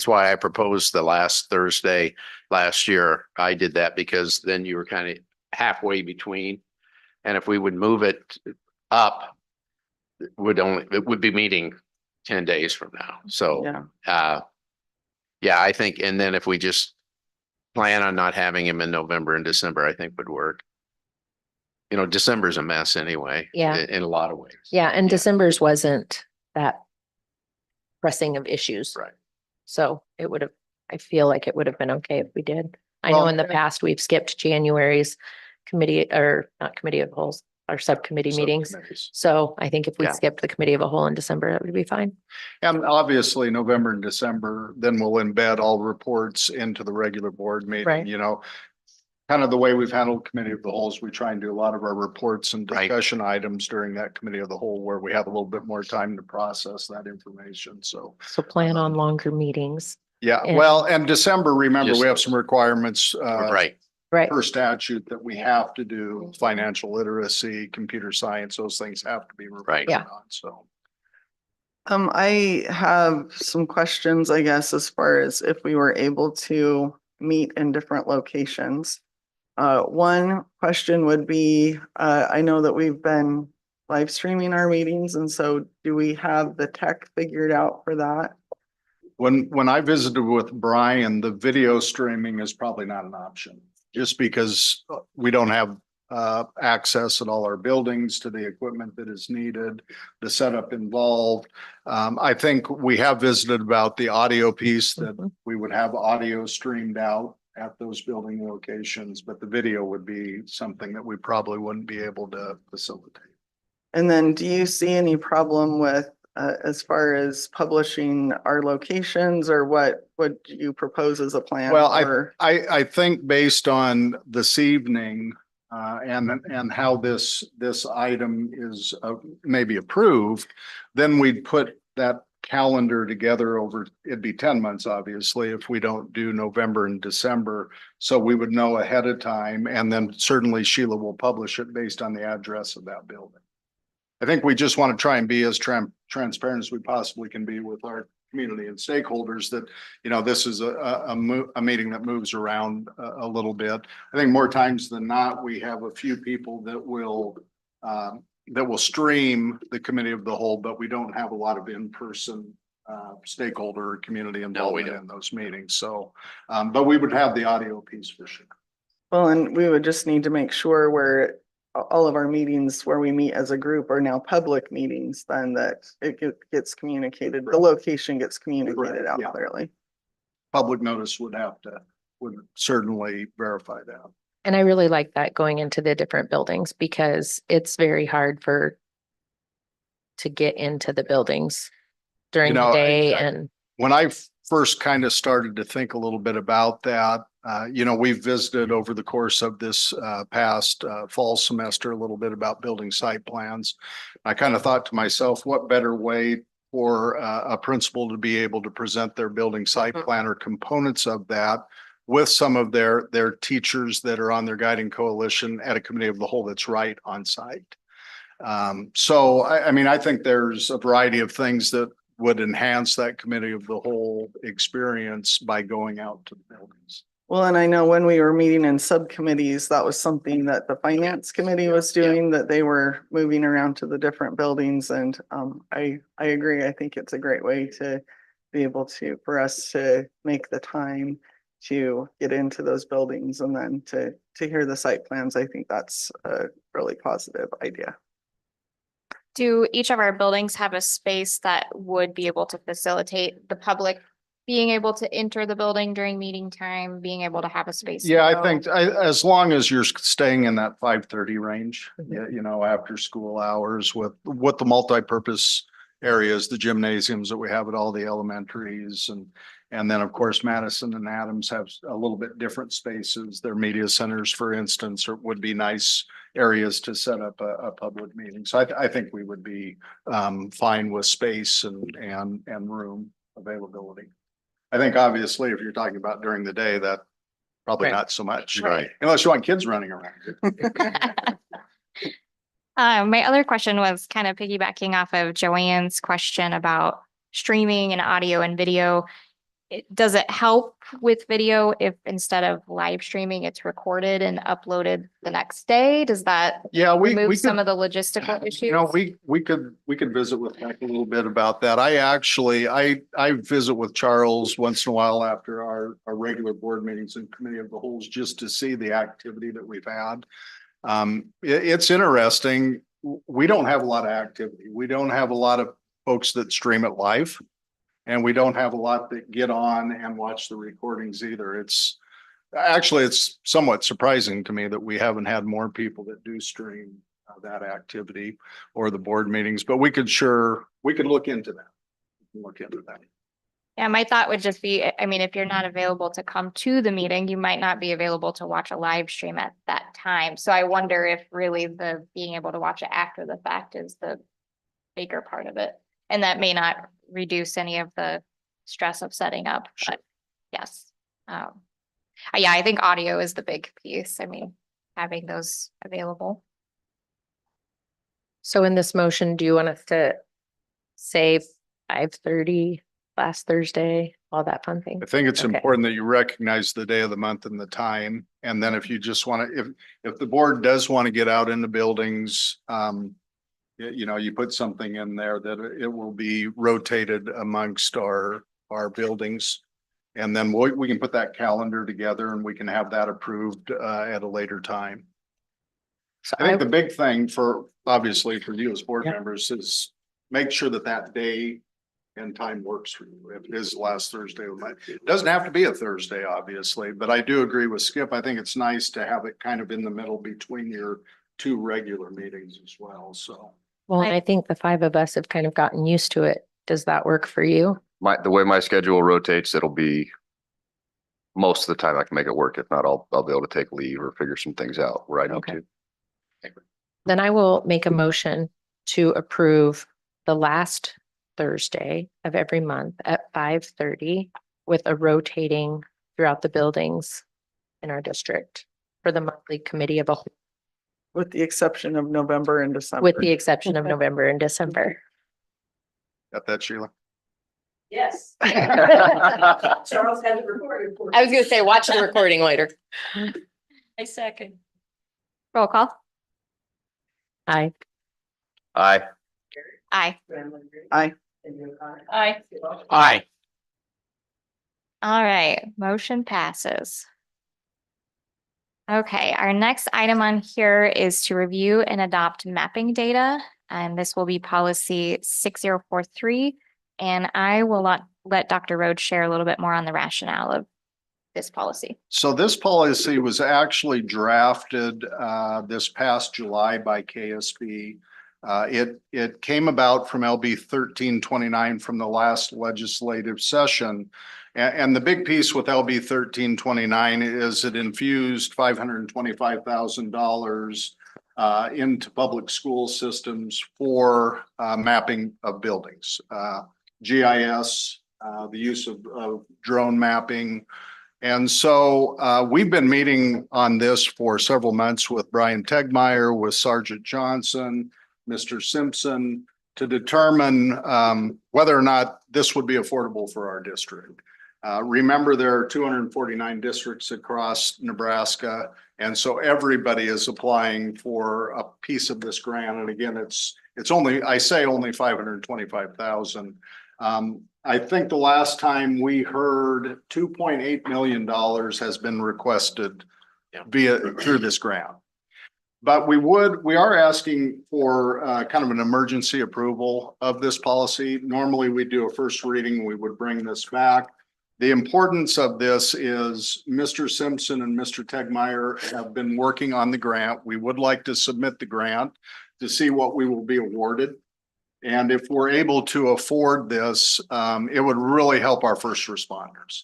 why I proposed the last Thursday last year. I did that because then you were kind of halfway between. And if we would move it up, it would be meeting 10 days from now. So, Yeah, yeah, I think, and then if we just plan on not having him in November and December, I think would work. December's a mess anyway. Yeah. In a lot of ways. Yeah, and December's wasn't that pressing of issues. Right. So I feel like it would have been okay if we did. I know Well, in the past, we've skipped January's committee, or not committee of wholes, our subcommittee meetings. Subcommittees. So I think if we Yeah. skipped the committee of a whole in December, that would be fine. And obviously November and December, then we'll embed all reports into the regular board meeting, Right. kind of the way we've handled committee of the whole is we try and do a lot of our reports and Right. discussion items during that committee of the whole where we have a little bit more time to process that information. So, So plan on longer meetings. yeah, And- well, and December, remember, Just- we have some requirements, Right. Right. per statute that we have to do, financial literacy, computer science, those things have to be reported Yeah. on, so. I have some questions, I guess, as far as if we were able to meet in different locations. One question would be, I know that we've been live streaming our meetings, and so do we have the tech figured out for that? When I visited with Brian, the video streaming is probably not an option. Just because we don't have access at all our buildings to the equipment that is needed, the setup involved. I think we have visited about the audio piece that we would have audio streamed out at those building locations, but the video would be something that we probably wouldn't be able to facilitate. And then do you see any problem with, as far as publishing our locations, or what would you propose as a plan? Well, for- I think based on this evening, and how this item is maybe approved, then we'd put that calendar together over, it'd be 10 months, obviously, if we don't do November and December. So we would know ahead of time, and then certainly Sheila will publish it based on the address of that building. I think we just want to try and be as transparent as we possibly can be with our community and stakeholders that, you know, this is a meeting that moves around a little bit. I think more times than not, we have a few people that will stream the committee of the whole, but we don't have a lot of in-person stakeholder or community involvement in those meetings. So, but we would have the audio piece for sure. Well, and we would just need to make sure where all of our meetings where we meet as a group are now public meetings, then that it gets communicated, the location gets communicated out Yeah. clearly. Public notice would certainly verify that. And I really like that going into the different buildings because it's very hard to get into the buildings during You know, the day I- and. When I first kind of started to think a little bit about that, you know, we visited over the course of this past fall semester a little bit about building site plans. I kind of thought to myself, what better way for a principal to be able to present their building site plan or components of that with some of their teachers that are on their guiding coalition at a committee of the whole that's right on site. So I mean, I think there's a variety of things that would enhance that committee of the whole experience by going out to the buildings. Well, and I know when we were meeting in subcommittees, that was something that the finance committee was doing, that they were moving around to the different buildings. And I agree. I think it's a great way to be able to, for us to make the time to get into those buildings and then to hear the site plans. I think that's a really positive idea. Do each of our buildings have a space that would be able to facilitate the public being able to enter the building during meeting time, being able to have a space? to Yeah, I go? think as long as you're staying in that 5:30 range, you know, after school hours with the multi-purpose areas, the gymnasiums that we have at all the elementaries and then of course Madison and Adams have a little bit different spaces. Their media centers, for instance, would be nice areas to set up a public meeting. So I think we would be fine with space and room availability. I think obviously if you're talking about during the day, that probably Right. not so much. Right. Unless you want kids running around. My other question was kind of piggybacking off of Joanne's question about streaming and audio and video. Does it help with video if instead of live streaming, it's recorded and uploaded the next day? Does that Yeah, we remove some could, of the logistical issues? you know, we could visit with Mike a little bit about that. I visit with Charles once in a while after our regular board meetings and committee of the wholes just to see the activity that we've had. It's interesting. We don't have a lot of activity. We don't have a lot of folks that stream it live. And we don't have a lot that get on and watch the recordings either. It's somewhat surprising to me that we haven't had more people that do stream that activity or the board meetings, but we could look into that. Yeah, my thought would just be, I mean, if you're not available to come to the meeting, you might not be available to watch a live stream at that time. So I wonder if really the being able to watch it after the fact is the bigger part of it. And that may not reduce any of the stress of setting up, but yes. Yeah, I think audio is the big piece. I mean, having those available. So in this motion, do you want us to say 5:30 last Thursday, all that fun thing? I think it's Okay. important that you recognize the day of the month and the time. And then if you just want to, if the board does want to get out in the buildings, you put something in there that it will be rotated amongst our buildings. And then we can put that calendar together and we can have that approved at a later time. So I think the big thing obviously for you as board Yeah. members is make sure that day and time works for you. If it is the last Thursday of the month, it doesn't have to be a Thursday, obviously, but I do agree with Skip. I think it's nice to have it kind of in the middle between your two regular meetings as well, so. Well, and I think the five of us have kind of gotten used to it. Does that work for you? The way my schedule rotates, it'll be most of the time I can make it work. If not, I'll be able to take leave or figure some things out where I need Okay. to. Then I will make a motion to approve the last Thursday of every month at 5:30 with a rotating throughout the buildings in our district for the monthly committee of a whole, With the exception of November and December. with the exception of November and December. Got that, Sheila? Yes. Charles had it recorded for. I was gonna say, watch the recording later. I second. Roll call. Aye. Aye. Aye. Aye. Aye. Aye. All right, motion passes. Okay, our next item on here is to review and adopt mapping data, and this will be policy 6043. And I will let Dr. Rhodes share a little bit more on the rationale of this policy. So this policy was actually drafted this past July by KSB. It came about from LB 1329 from the last legislative session. And the big piece with LB 1329 is it infused $525,000 into public school systems for mapping of buildings, GIS, the use of drone mapping. And so we've been meeting on this for several months with Brian Tegmeyer, with Sergeant Johnson, Mr. Simpson, to determine whether or not this would be affordable for our district. Remember, there are 249 districts across Nebraska, and so everybody is applying for a piece of this grant. And again, it's only, I say only 525,000. I think the last time we heard $2.8 million has been requested through this grant. But we are asking for kind of an emergency approval of this policy. Normally we do a first reading, we would bring this back. The importance of this is Mr. Simpson and Mr. Tegmeyer have been working on the grant. We would like to submit the grant to see what we will be awarded. And if we're able to afford this, it would really help our first responders.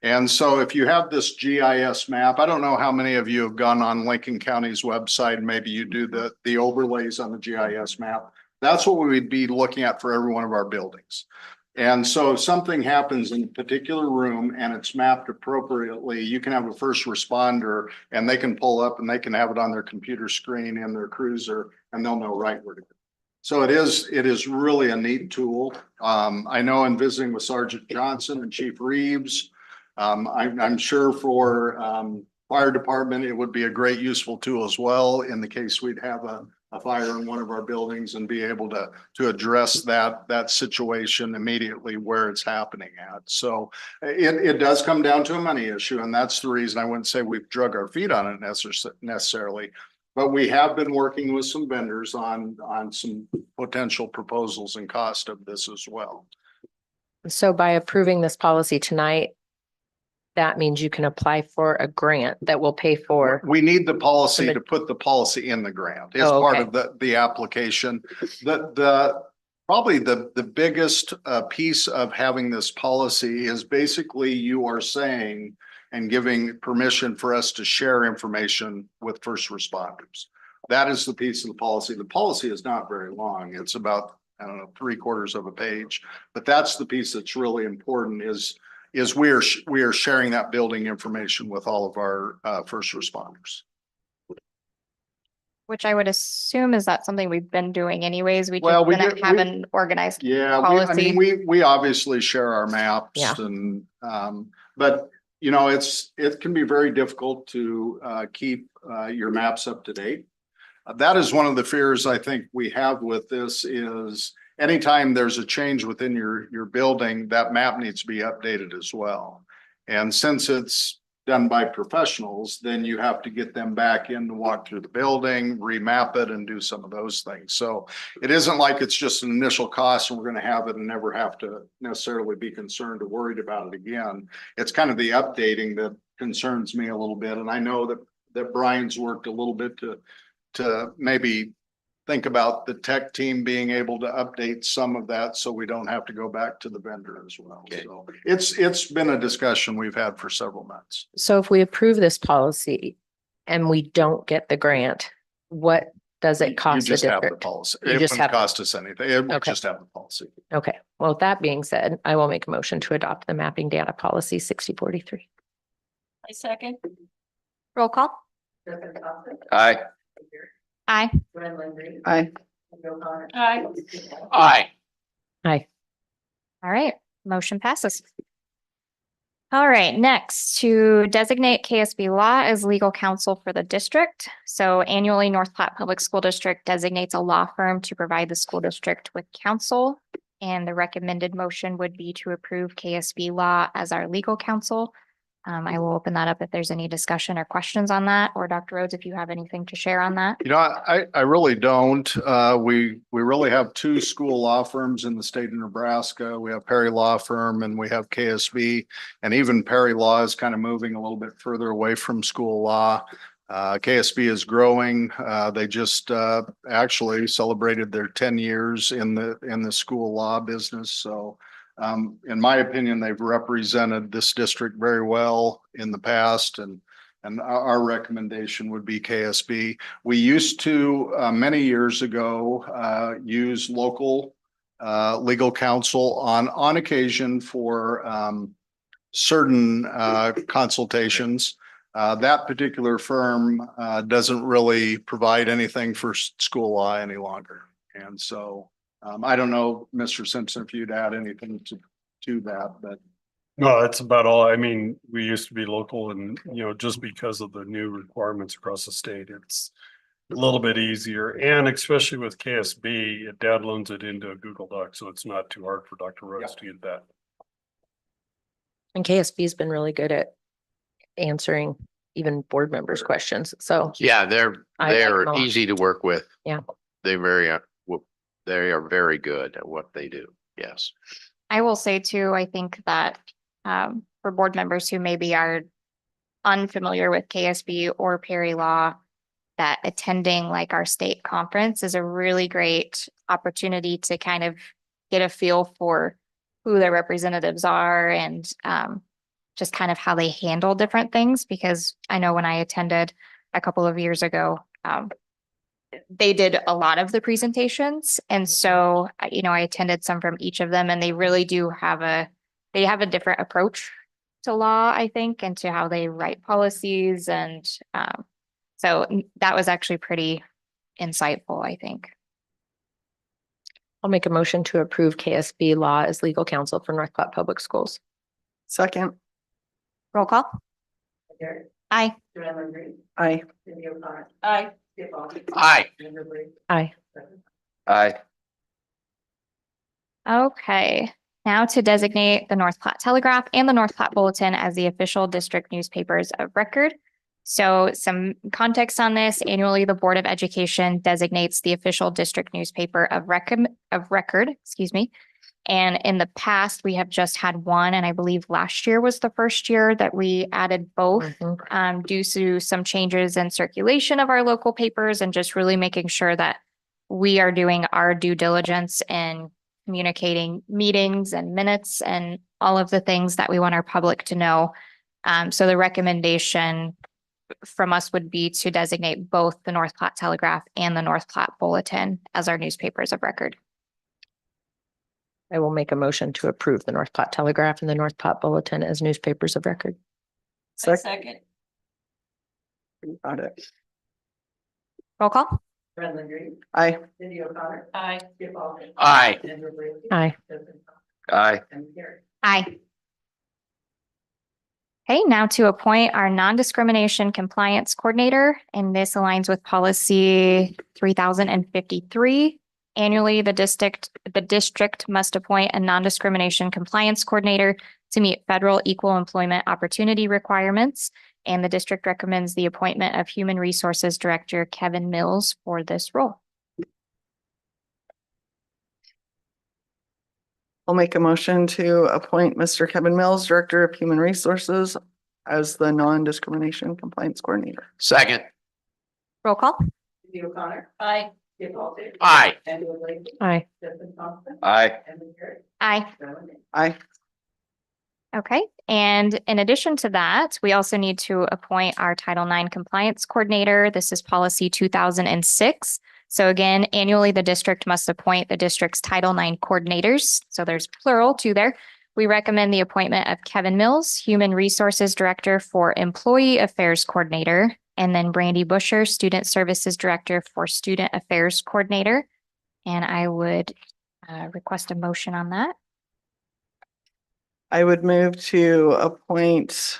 And so if you have this GIS map, I don't know how many of you have gone on Lincoln County's website. Maybe you do the overlays on the GIS map. That's what we would be looking at for every one of our buildings. And so if something happens in a particular room and it's mapped appropriately, you can have a first responder and they can pull up and they can have it on their computer screen in their cruiser and they'll know right where to go. So it is really a neat tool. I know in visiting with Sergeant Johnson and Chief Reeves, I'm sure for fire department, it would be a great useful tool as well in the case we'd have a fire in one of our buildings and be able to address that situation immediately where it's happening at. So it does come down to a money issue, and that's the reason I wouldn't say we've drug our feet on it necessarily. But we have been working with some vendors on some potential proposals and cost of this as well. So by approving this policy tonight, that means you can apply for a grant that will pay for. We need the policy to put the policy in the grant. It's part of the application. Probably the biggest piece of having this policy is basically you are saying and giving permission for us to share information with first responders. That is the piece of the policy. The policy is not very long. It's about, I don't know, 3/4 of a page. But that's the piece that's really important is we are sharing that building information with all of our first responders. Which I would assume is that something we've been doing anyways. We Well, just we didn't did- have we- an organized Yeah, policy. we obviously share our maps Yeah. and, but you know, it can be very difficult to, keep, your maps up to date. That is one of the fears I think we have with this is anytime there's a change within your building, that map needs to be updated as well. And since it's done by professionals, then you have to get them back in to walk through the building, remap it and do some of those things. So it isn't like it's just an initial cost and we're going to have it and never have to necessarily be concerned or worried about it again. It's kind of the updating that concerns me a little bit. And I know that Brian's worked a little bit to maybe think about the tech team being able to update some of that so we don't have to go back to the vendor as well. Okay. So it's been a discussion we've had for several months. So if we approve this policy and we don't get the grant, what does it cost the You just have the district? policy. You It just wouldn't have- cost us anything. It would Okay. just have the policy. Okay, well, with that being said, I will make a motion to adopt the mapping data policy 6043. I second. Roll call. Aye. Aye. Aye. Aye. Aye. Aye. All right, motion passes. All right, next to designate KSB Law as legal counsel for the district. So annually, North Platte Public School District designates a law firm to provide the school district with counsel. And the recommended motion would be to approve KSB Law as our legal counsel. I will open that up if there's any discussion or questions on that, or Dr. Rhodes, if you have anything to share on that. You know, I really don't. We really have two school law firms in the state of Nebraska. We have Perry Law Firm and we have KSB. And even Perry Law is kind of moving a little bit further away from school law. KSB is growing. They just actually celebrated their 10 years in the school law business. So in my opinion, they've represented this district very well in the past and our recommendation would be KSB. We used to, many years ago, use local legal counsel on occasion for certain consultations. That particular firm doesn't really provide anything for school law any longer. And so I don't know, Mr. Simpson, if you'd add anything to that, but. No, that's about all. I mean, we used to be local and, you know, just because of the new requirements across the state, it's a little bit easier. And especially with KSB, it downloads it into a Google Doc, so it's not too hard for Dr. Rhodes to get that. And KSB's been really good at answering even board members' questions. So Yeah, I like them a they're lot. easy to work with. Yeah. They are very good at what they do. Yes. I will say too, I think that for board members who maybe are unfamiliar with KSB or Perry Law, that attending like our state conference is a really great opportunity to kind of get a feel for who their representatives are and just kind of how they handle different things. Because I know when I attended a couple of years ago, they did a lot of the presentations. And so, I attended some from each of them and they really do have a different approach to law, I think, and to how they write policies. And so that was actually pretty insightful, I think. I'll make a motion to approve KSB Law as legal counsel for North Platte Public Schools. Second. Roll call. Aye. Aye. Aye. Aye. Aye. Aye. Okay, now to designate the North Platte Telegraph and the North Platte Bulletin as the official district newspapers of record. So some context on this, annually, the Board of Education designates the official district newspaper of record, excuse me. And in the past, we have just had one, and I believe last year was the first year that we added both due to some changes in circulation of our local papers and just really making sure that we are doing our due diligence in communicating meetings and minutes and all of the things that we want our public to know. So the recommendation from us would be to designate both the North Platte Telegraph and the North Platte Bulletin as our newspapers of record. I will make a motion to approve the North Platte Telegraph and the North Platte Bulletin as newspapers of record. Second. Got it. Roll call. Brendan Green. Aye. Cindy O'Connor. Aye. Skip Ballmer. Aye. Andrew Brady. Aye. Justin Thomas. Aye. And Gary. Aye. Okay, now to appoint our non-discrimination compliance coordinator, and this aligns with policy 3053. Annually, the district must appoint a non-discrimination compliance coordinator to meet federal equal employment opportunity requirements. And the district recommends the appointment of Human Resources Director Kevin Mills for this role. I'll make a motion to appoint Mr. Kevin Mills, Director of Human Resources, as the non-discrimination compliance coordinator. Second. Roll call. Cindy O'Connor. Aye. Skip Ballmer. Aye. Andrew Brady. Aye. Justin Thompson. Aye. And Gary. Aye. Brendan Green. Aye. Okay, and in addition to that, we also need to appoint our Title IX compliance coordinator. This is policy 2006. So again, annually, the district must appoint the district's Title IX coordinators. So there's plural too there. We recommend the appointment of Kevin Mills, Human Resources Director for Employee Affairs Coordinator, and then Brandy Busher, Student Services Director for Student Affairs Coordinator. And I would request a motion on that. I would move to appoint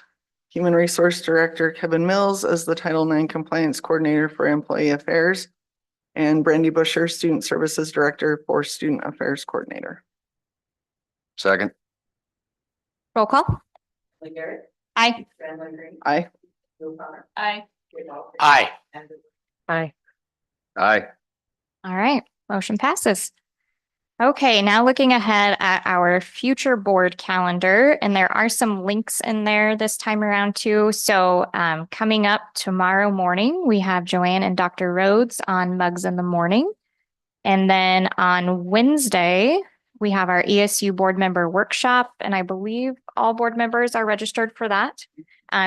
Human Resource Director Kevin Mills as the Title IX Compliance Coordinator for Employee Affairs and Brandy Busher, Student Services Director for Student Affairs Coordinator. Second. Roll call. Garrett. Aye. Brendan Green. Aye. O'Connor. Aye. Skip Ballmer. Aye. Andrew. Aye. Aye. All right, motion passes. Okay, now looking ahead at our future board calendar, and there are some links in there this time around too. So coming up tomorrow morning, we have Joanne and Dr. Rhodes on Mugs in the Morning. And then on Wednesday, we have our ESU board member workshop, and I believe all board members are registered for that.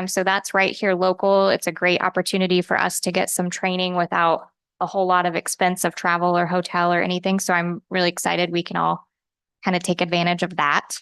So that's right here local. It's a great opportunity for us to get some training without a whole lot of expense of travel or hotel or anything. So I'm really excited we can all kind of take advantage of that.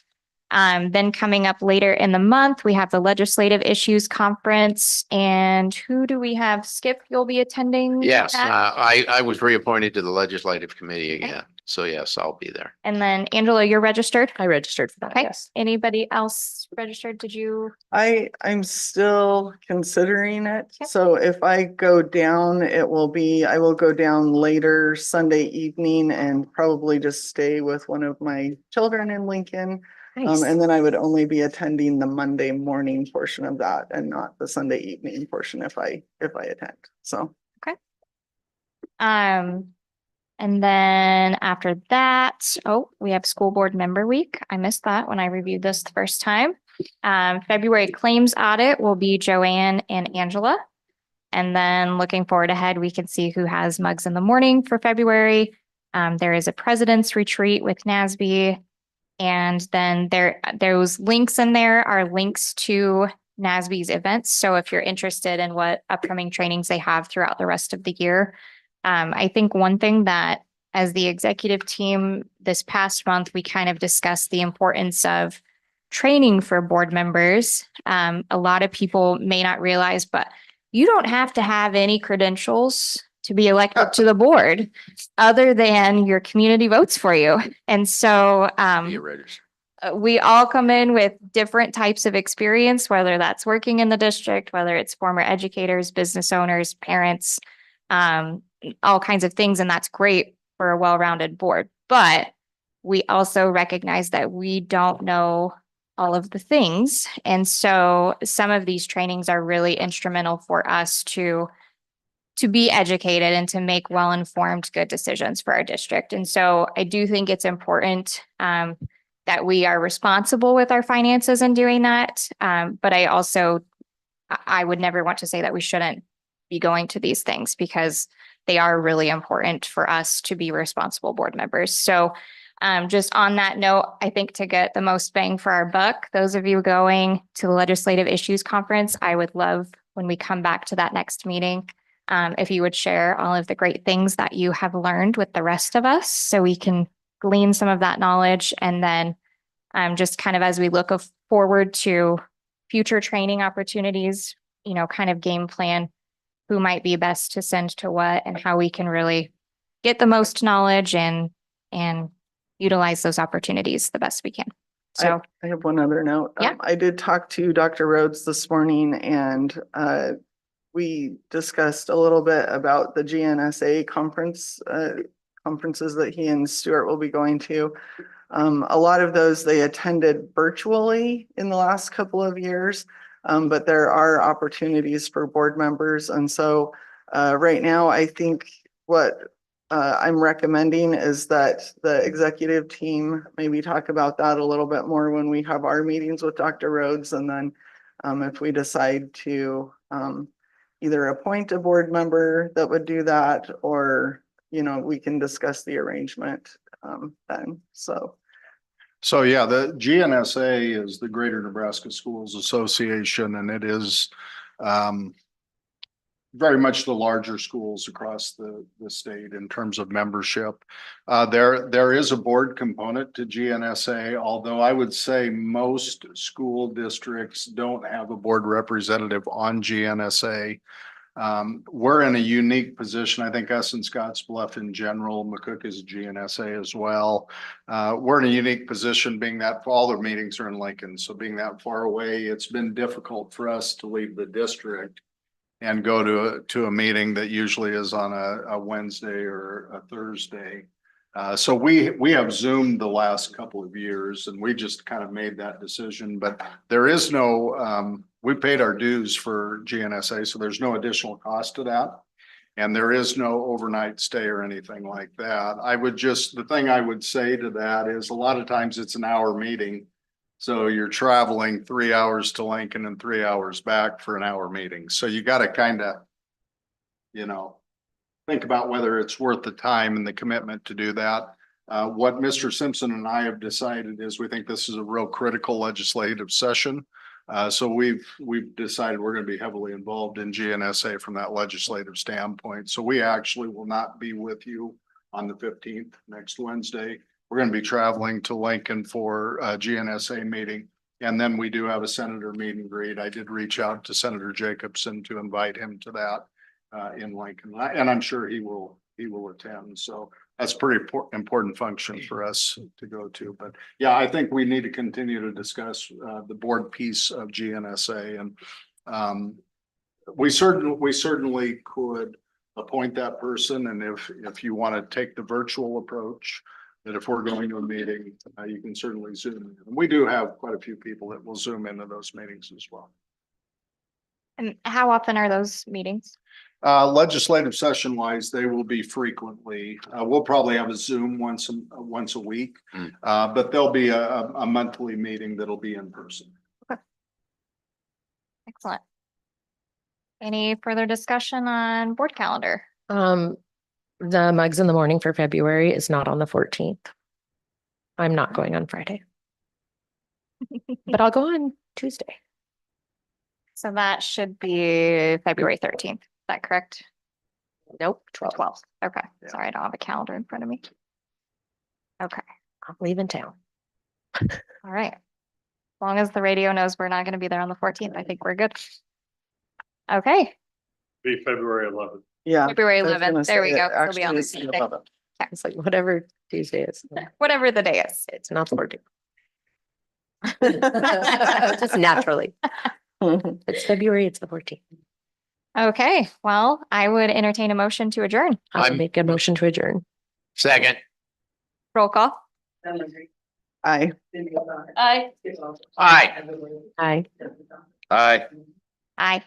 Then coming up later in the month, we have the Legislative Issues Conference. And who do we have? Skip, you'll be attending? Yes, that? I was reappointed to the Legislative Committee again. So yes, I'll be there. And then Angela, you're registered? I registered for that, Okay. yes. Anybody else registered? Did you? I'm still considering it. Okay. So if I go down, I will go down later Sunday evening and probably just stay with one of my children in Lincoln. Nice. And then I would only be attending the Monday morning portion of that and not the Sunday evening portion if I attend. So. And then after that, we have school board member week. I missed that when I reviewed this the first time. February claims audit will be Joanne and Angela. And then looking forward ahead, we can see who has Mugs in the Morning for February. There is a president's retreat with NASB. And then those links in there are links to NASB's events. So if you're interested in what upcoming trainings they have throughout the rest of the year, I think one thing that as the executive team this past month, we kind of discussed the importance of training for board members. A lot of people may not realize, but you don't have to have any credentials to be elected to the board other than your community votes for you. And so Be a register. we all come in with different types of experience, whether that's working in the district, whether it's former educators, business owners, parents, all kinds of things. And that's great for a well-rounded board. But we also recognize that we don't know all of the things. And so some of these trainings are really instrumental for us to be educated and to make well-informed, good decisions for our district. And so I do think it's important that we are responsible with our finances in doing that. But I would never want to say that we shouldn't be going to these things because they are really important for us to be responsible board members. So just on that note, I think to get the most bang for our buck, those of you going to the Legislative Issues Conference, I would love when we come back to that next meeting, if you would share all of the great things that you have learned with the rest of us so we can glean some of that knowledge. And then just kind of as we look forward to future training opportunities, kind of game plan who might be best to send to what and how we can really get the most knowledge and utilize those opportunities the best we can. So I have one other note. Yeah. I did talk to Dr. Rhodes this morning and we discussed a little bit about the GNSA conferences that he and Stuart will be going to. A lot of those they attended virtually in the last couple of years, but there are opportunities for board members. And so right now, I think what I'm recommending is that the executive team maybe talk about that a little bit more when we have our meetings with Dr. Rhodes. And then if we decide to either appoint a board member that would do that, or, we can discuss the arrangement then. So yeah, the GNSA is the Greater Nebraska Schools Association, and it is very much the larger schools across the state in terms of membership. There is a board component to GNSA, although I would say most school districts don't have a board representative on GNSA. We're in a unique position. I think us and Scotts Bluff in general, McCook is a GNSA as well. We're in a unique position being that all their meetings are in Lincoln. So being that far away, it's been difficult for us to leave the district and go to a meeting that usually is on a Wednesday or a Thursday. So we have Zoomed the last couple of years and we just kind of made that decision, but there is no, we paid our dues for GNSA, so there's no additional cost to that. And there is no overnight stay or anything like that. The thing I would say to that is a lot of times it's an hour meeting. So you're traveling 3 hours to Lincoln and 3 hours back for an hour meeting. So you got to kind of, think about whether it's worth the time and the commitment to do that. What Mr. Simpson and I have decided is we think this is a real critical legislative session. So we've decided we're going to be heavily involved in GNSA from that legislative standpoint. So we actually will not be with you on the 15th, next Wednesday. We're going to be traveling to Lincoln for a GNSA meeting. And then we do have a senator meet and greet. I did reach out to Senator Jacobson to invite him to that in Lincoln. And I'm sure he will attend. So that's a pretty important function for us to go to. But yeah, I think we need to continue to discuss the board piece of GNSA. And we certainly could appoint that person. And if you want to take the virtual approach, that if we're going to a meeting, you can certainly Zoom in. And we do have quite a few people that will Zoom into those meetings as well. and how often are those meetings? Legislative session wise, they will be frequently. We'll probably have a Zoom once a week, but there'll be a monthly meeting that'll be in person. Okay. Excellent. Any further discussion on board calendar? The Mugs in the Morning for February is not on the 14th. I'm not going on Friday, but I'll go on Tuesday. So that should be February 13th. Is that correct? Nope, 12th. 12th. Okay. Sorry, I don't have a calendar in front of me. Okay. I'm leaving town. All right. As long as the radio knows we're not going to be there on the 14th, I think we're good. Okay. Be February 11th. Yeah. February I was gonna 11th. There we say, go. It'll be actually, on the it's the Tuesday. 11th. It's like whatever Tuesday is. Whatever the day is. It's not the 14th. Just naturally. It's February, it's the 14th. Okay. Well, I would entertain a motion to adjourn. I'll make a motion to adjourn. Second. Roll call. Aye. Aye. Aye. Aye. Aye. Aye.